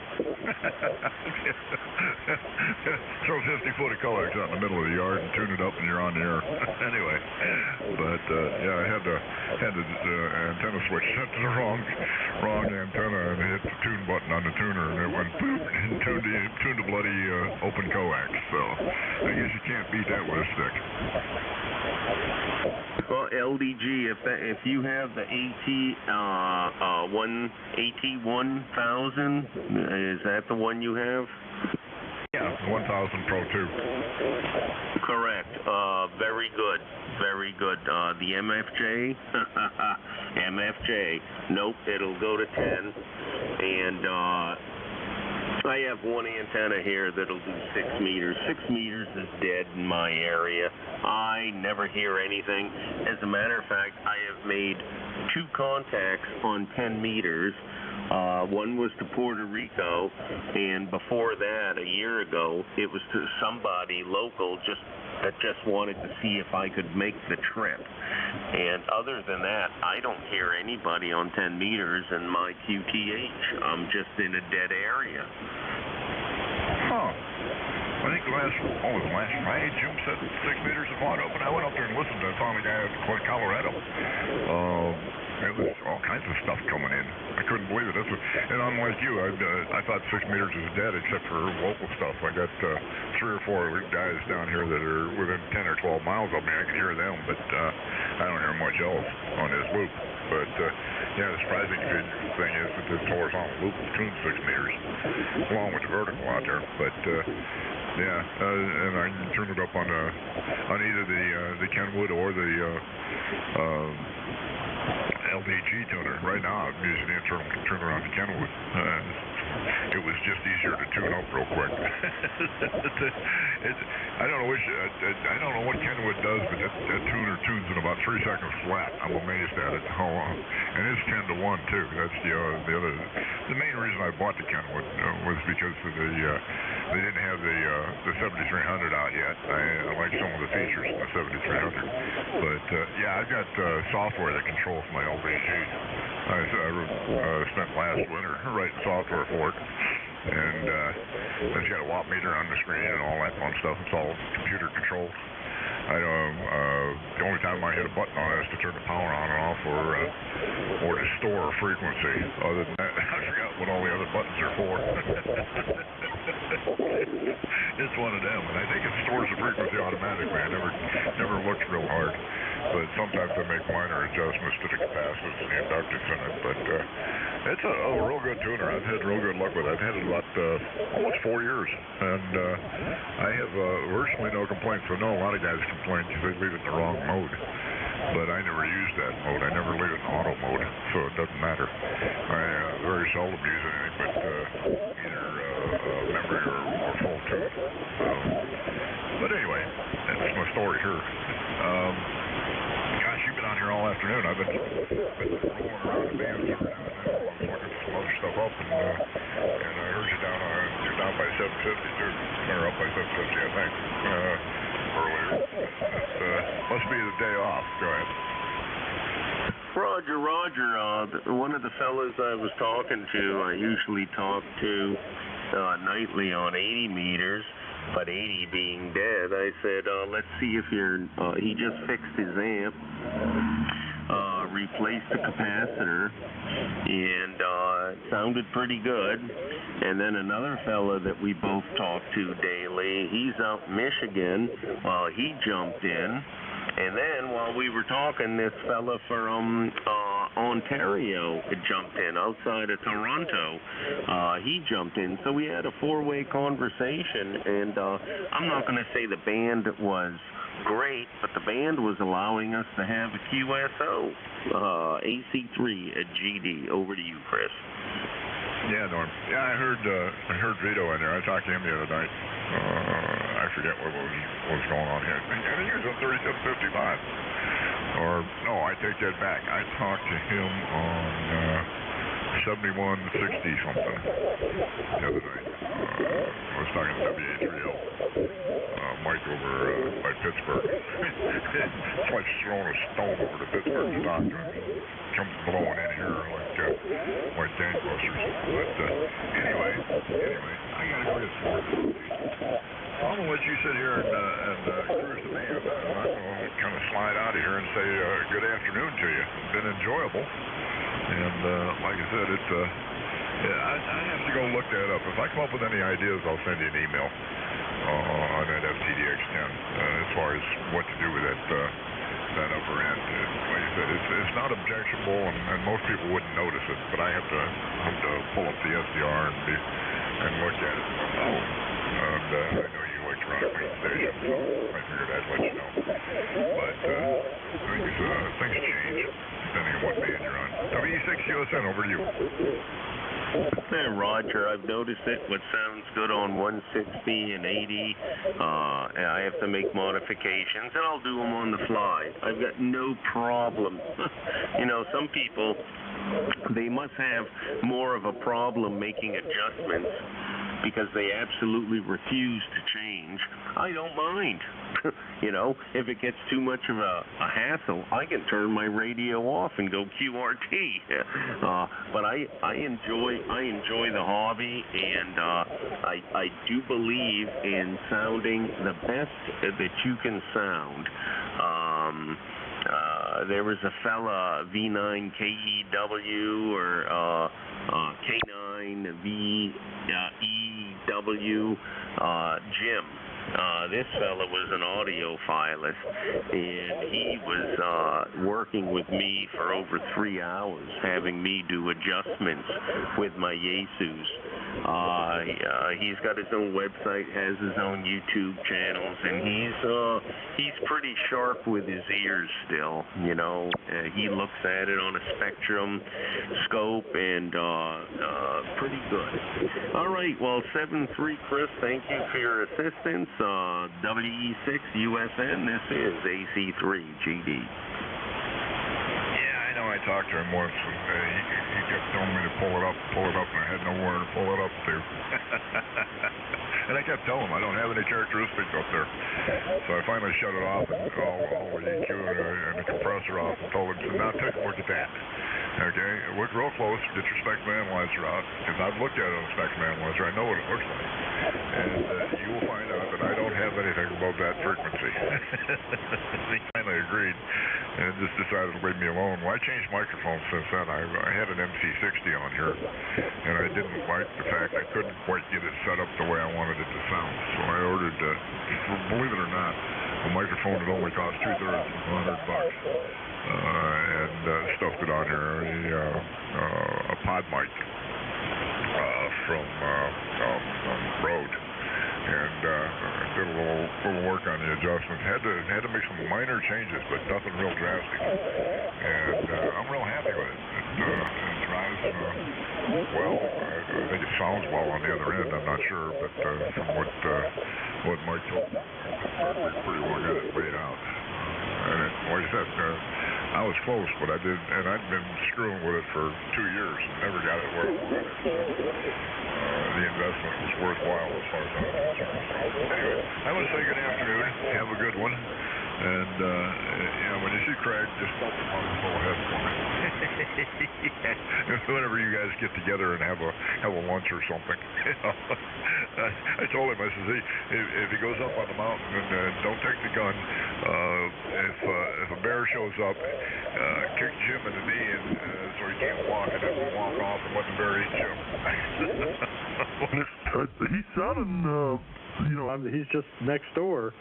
Throw 50 foot of coax out in the middle of the yard and tune it up, and you're on the air. Anyway, but yeah, I had the antenna switch set to the wrong antenna and hit the tune button on the tuner, and it went boop and tuned a bloody open coax. So I guess you can't beat that with a stick. Well, LDG, if you have the AT1000, is that the one you have? Yeah, 1000 Pro 2. Correct. Very good. Very good. The MFJ? MFJ. Nope, it'll go to 10. And I have one antenna here that'll do 6 meters. 6 meters is dead in my area. I never hear anything. As a matter of fact, I have made 2 contacts on 10 meters. One was to Puerto Rico, and before that, a year ago, it was to somebody local that just wanted to see if I could make the trip. And other than that, I don't hear anybody on 10 meters in my QTH. I'm just in a dead area. Huh. I think last Friday, Jim said 6 meters of wide open. I went up there and listened to it. I found a guy out in Colorado. There was all kinds of stuff coming in. I couldn't believe it. And unlike you, I thought 6 meters was dead except for local stuff. I got 3 or 4 guys down here that are within 10 or 12 miles of me. I can hear them, but I don't hear much else on this loop. But yeah, the surprising good thing is that this horizontal loop is tuned 6 meters, along with the vertical out there. But yeah, and I can turn it up on either the Kenwood or the LDG tuner. Right now I'm using the internal tuner on the Kenwood. It was just easier to tune up real quick. I don't know what Kenwood does, but that tuner tunes in about 3 seconds flat. I'm amazed at it. How long? And it's 10 to 1 too. That's the other. The main reason I bought the Kenwood was because of they didn't have the 7300 out yet. I like some of the features in the 7300, but yeah, I've got software that controls my LDG. I spent last winter writing software for it, and it's got a watt meter on the screen and all that fun stuff. It's all computer controlled. The only time I hit a button on it is to turn the power on and off or to store a frequency. Other than that, I forgot what all the other buttons are for. It's one of them, and I think it stores the frequency automatically. I never looked real hard, but sometimes I make minor adjustments to the capacitance and the inductance in it. But it's a real good tuner. I've had real good luck with it. I've had it about almost 4 years, and I have virtually no complaints. So I know a lot of guys complain because they leave it in the wrong mode, but I never use that mode. I never leave it in auto mode, so it doesn't matter. I very seldom use anything but either memory or full tune. But anyway, that's my story here. Gosh, you've been on here all afternoon. I've been rolling around the bands every now and then. I was looking some other stuff up, and I heard you're down by 750 too, or up by 750, I think, earlier. Must be the day off. Go ahead. Roger. One of the fellas I was talking to, I usually talk to nightly on 80 meters, but 80 being dead, I said, let's see if he just fixed his amp, replaced the capacitor, and it sounded pretty good. And then another fella that we both talk to daily, he's out in Michigan, he jumped in. And then while we were talking, this fella from Ontario had jumped in outside of Toronto. He jumped in. So we had a four-way conversation, and I'm not going to say the band was great, but the band was allowing us to have a QSO, AC3 at GD. Over to you, Chris. Yeah, Norm. Yeah, I heard Vito in there. I talked to him the other night. I forget what was going on here. I think he was on 3755. Or, no, I take that back. I talked to him on 7160 something the other night. I was talking to WA3L. Mike over by Pittsburgh. It's like throwing a stone over to Pittsburgh stock. Comes blowing in here like gangbusters. But anyway, I gotta go get some. I'm gonna let you sit here and cruise the band. I'm gonna kind of slide out of here and say good afternoon to you. It's been enjoyable, and like I said, it's I have to go look that up. If I come up with any ideas, I'll send you an email on that FTDX10 as far as what to do with that upper end. Like I said, it's not objectionable, and most people wouldn't notice it, but I have to pull up the SDR and look at it. And I know you like to run a clean station, so I figured I'd let you know. But things change depending on what band you're on. WE6USN, over to you. Hey, Roger, I've noticed it. What sounds good on 160 and 80, I have to make modifications, and I'll do them on the fly. I've got no problem. Some people, they must have more of a problem making adjustments because they absolutely refuse to change. I don't mind. If it gets too much of a hassle, I can turn my radio off and go QRT. But I enjoy the hobby, and I do believe in sounding the best that you can sound. There was a fella, V9KEW or K9VEW, Jim. This fella was an audiophilist, and he was working with me for over 3 hours, having me do adjustments with my Yaesus. He's got his own website, has his own YouTube channels, and he's pretty sharp with his ears still. You know, he looks at it on a spectrum scope, and pretty good. All right, well, 7-3, Chris, thank you for your assistance. WE6USN, this is AC3GD. Yeah, I know. I talked to him once, and he kept telling me to pull it up, and I had nowhere to pull it up to. And I kept telling him I don't have any characteristics up there. So I finally shut it off and all the EQ and the compressor off and told him, now take a look at that. Okay, look real close, get your spectrum analyzer out, because I've looked at it on the spectrum analyzer, I know what it looks like. And you will find out that I don't have anything above that frequency. He finally agreed and just decided to leave me alone. Well, I changed microphones since then. I had an MC60 on here, and I didn't like the fact I couldn't quite get it set up the way I wanted it to sound. So I ordered, believe it or not, a microphone that only cost $2/3 of $100. And stuffed it on here, a pod mic from Rode, and did a little work on the adjustments. Had to make some minor changes, but nothing real drastic. And I'm real happy with it. It drives well. I think it sounds well on the other end. I'm not sure, but from what Mike told me, I pretty well got it laid out. And like I said, I was close, but I'd been screwing with it for 2 years and never got it where I wanted it. The investment was worthwhile as far as I was concerned. So anyway, I want to say good afternoon. Have a good one. And when you see Craig, just dump him on the full head for me. Whenever you guys get together and have a lunch or something. I told him, I said, if he goes up on the mountain, and don't take the gun. If a bear shows up, kick Jim in the knee so he can't walk, and then we'll walk off and let the bear eat Jim. He's sounding, he's just next door.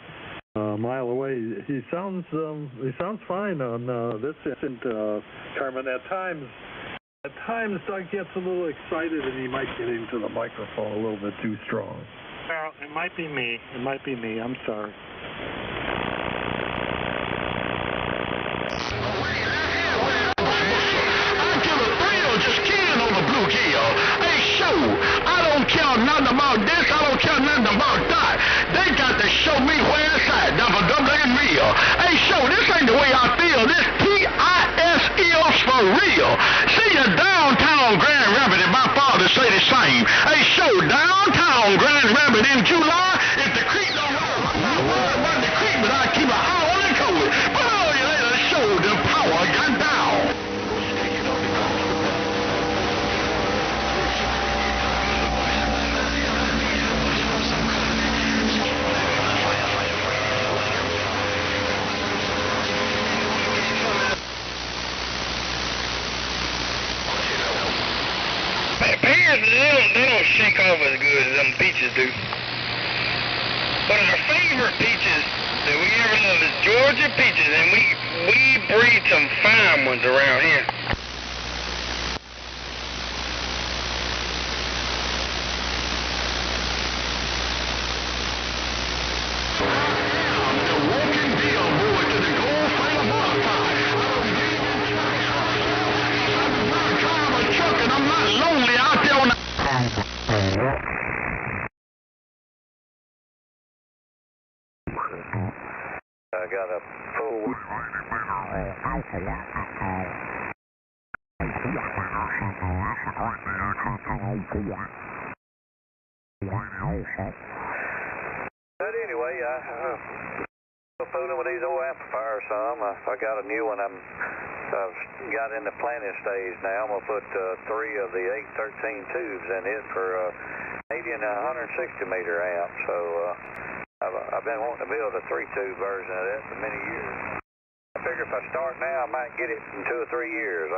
A mile away. He sounds fine on this. And Carmen, at times Doug gets a little excited and he might get into the microphone a little bit too strong. Well, it might be me. I'm sorry. I don't care nothing about this, I don't care nothing about that. They got to show me where it's at. Now, for them looking real. Hey, show, this ain't the way I feel. This PIS is for real. See the downtown Grand Rapids, my father say the same. Hey, show, downtown Grand Rapids in July, if the creek don't run the creek, but I keep an eye on the code. But oh, you later show the power got down. They don't shake off as good as them peaches do. But our favorite peaches that we ever love is Georgia peaches, and we breed some fine ones around here. I got a full... But anyway, I'm fooling with these old amplifiers some. I got a new one. I've got in the planning stage now. I'm going to put 3 of the 813 tubes in it for 80 and 160 meter amp. So I've been wanting to build a 3-tube version of that for many years. I figure if I start now, I might get it in 2 or 3 years.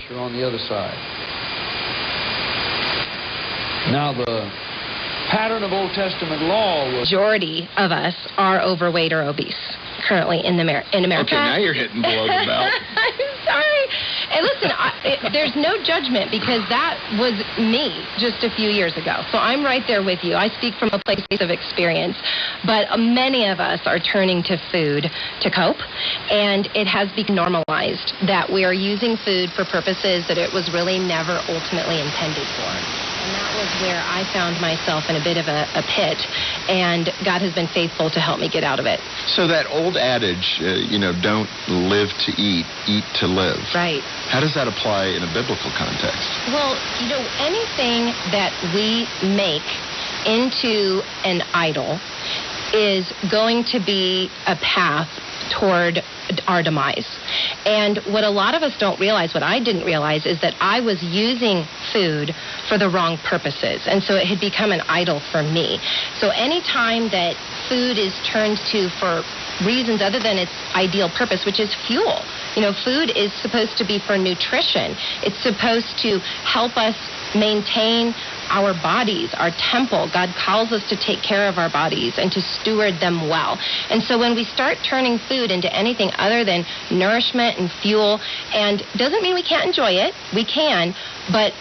You're on the other side. Now the pattern of Old Testament law was... Majority of us are overweight or obese currently in America. Okay, now you're hitting below the belt. I'm sorry. And listen, there's no judgment because that was me just a few years ago. So I'm right there with you. I speak from a place of experience. But many of us are turning to food to cope. And it has become normalized that we are using food for purposes that it was really never ultimately intended for. And that was where I found myself in a bit of a pit, and God has been faithful to help me get out of it. So that old adage, don't live to eat, eat to live. Right. How does that apply in a biblical context? Well, anything that we make into an idol is going to be a path toward our demise. And what a lot of us don't realize, what I didn't realize, is that I was using food for the wrong purposes. And so it had become an idol for me. So any time that food is turned to for reasons other than its ideal purpose, which is fuel. Food is supposed to be for nutrition. It's supposed to help us maintain our bodies, our temple. God calls us to take care of our bodies and to steward them well. And so when we start turning food into anything other than nourishment and fuel, and doesn't mean we can't enjoy it, we can, but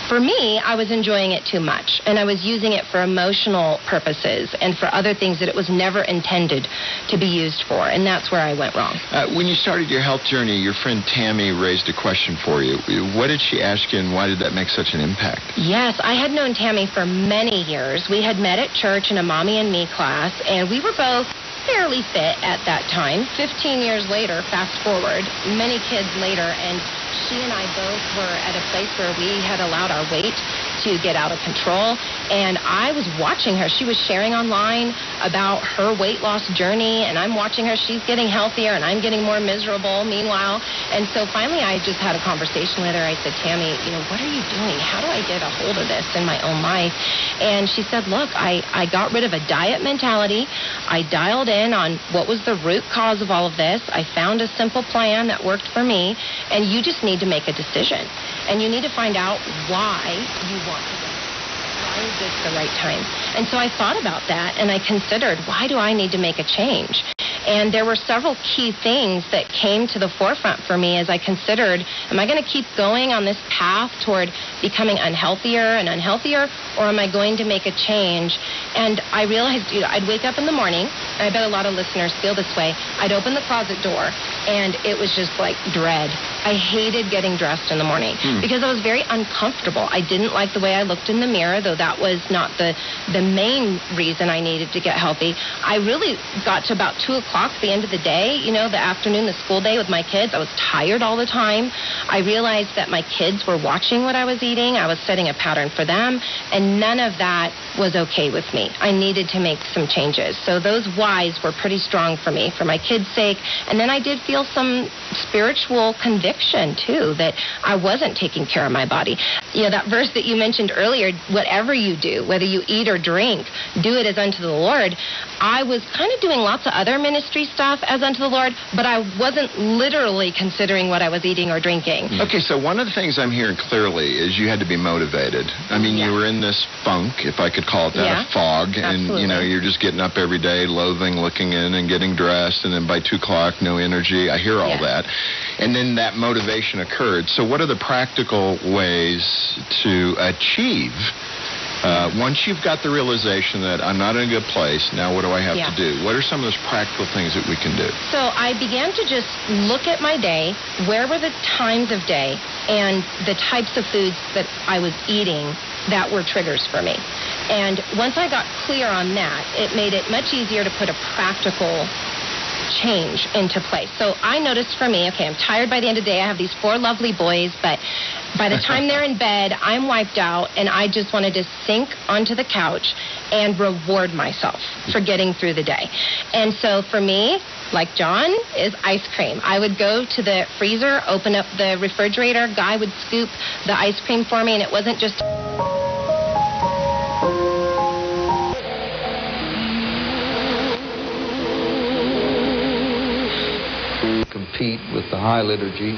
for me, I was enjoying it too much, and I was using it for emotional purposes and for other things that it was never intended to be used for, and that's where I went wrong. When you started your health journey, your friend Tammy raised a question for you. What did she ask you, and why did that make such an impact? Yes, I had known Tammy for many years. We had met at church in a Mommy and Me class, and we were both fairly fit at that time. 15 years later, fast forward, many kids later, and she and I both were at a place where we had allowed our weight to get out of control, and I was watching her. She was sharing online about her weight loss journey, and I'm watching her. She's getting healthier, and I'm getting more miserable meanwhile. And so finally I just had a conversation with her. I said, Tammy, what are you doing? How do I get a hold of this in my own life? And she said, look, I got rid of a diet mentality. I dialed in on what was the root cause of all of this. I found a simple plan that worked for me, and you just need to make a decision. And you need to find out why you want to do it. Why is this the right time? And so I thought about that, and I considered, why do I need to make a change? And there were several key things that came to the forefront for me as I considered, am I going to keep going on this path toward becoming unhealthier and unhealthier, or am I going to make a change? And I realized, I'd wake up in the morning, and I bet a lot of listeners feel this way. I'd open the closet door, and it was just like dread. I hated getting dressed in the morning because I was very uncomfortable. I didn't like the way I looked in the mirror, though that was not the main reason I needed to get healthy. I really got to about 2 o'clock at the end of the day, the afternoon, the school day with my kids. I was tired all the time. I realized that my kids were watching what I was eating. I was setting a pattern for them, and none of that was okay with me. I needed to make some changes. So those whys were pretty strong for me, for my kids' sake. And then I did feel some spiritual conviction, too, that I wasn't taking care of my body. That verse that you mentioned earlier, whatever you do, whether you eat or drink, do it as unto the Lord. I was kind of doing lots of other ministry stuff as unto the Lord, but I wasn't literally considering what I was eating or drinking. Okay, so one of the things I'm hearing clearly is you had to be motivated. I mean, you were in this funk, if I could call it that, a fog, absolutely. And, you're just getting up every day, loathing, looking in and getting dressed, and then by 2 o'clock, no energy. I hear all that. And then that motivation occurred. So what are the practical ways to achieve once you've got the realization that I'm not in a good place, now what do I have to do? What are some of those practical things that we can do? So I began to just look at my day, where were the times of day and the types of foods that I was eating that were triggers for me. And once I got clear on that, it made it much easier to put a practical change into place. So I noticed for me, okay, I'm tired by the end of the day. I have these 4 lovely boys, but by the time they're in bed, I'm wiped out, and I just wanted to sink onto the couch and reward myself for getting through the day. And so for me, like John, is ice cream. I would go to the freezer, open up the refrigerator, guy would scoop the ice cream for me, and it wasn't just... repeat with the high liturgy.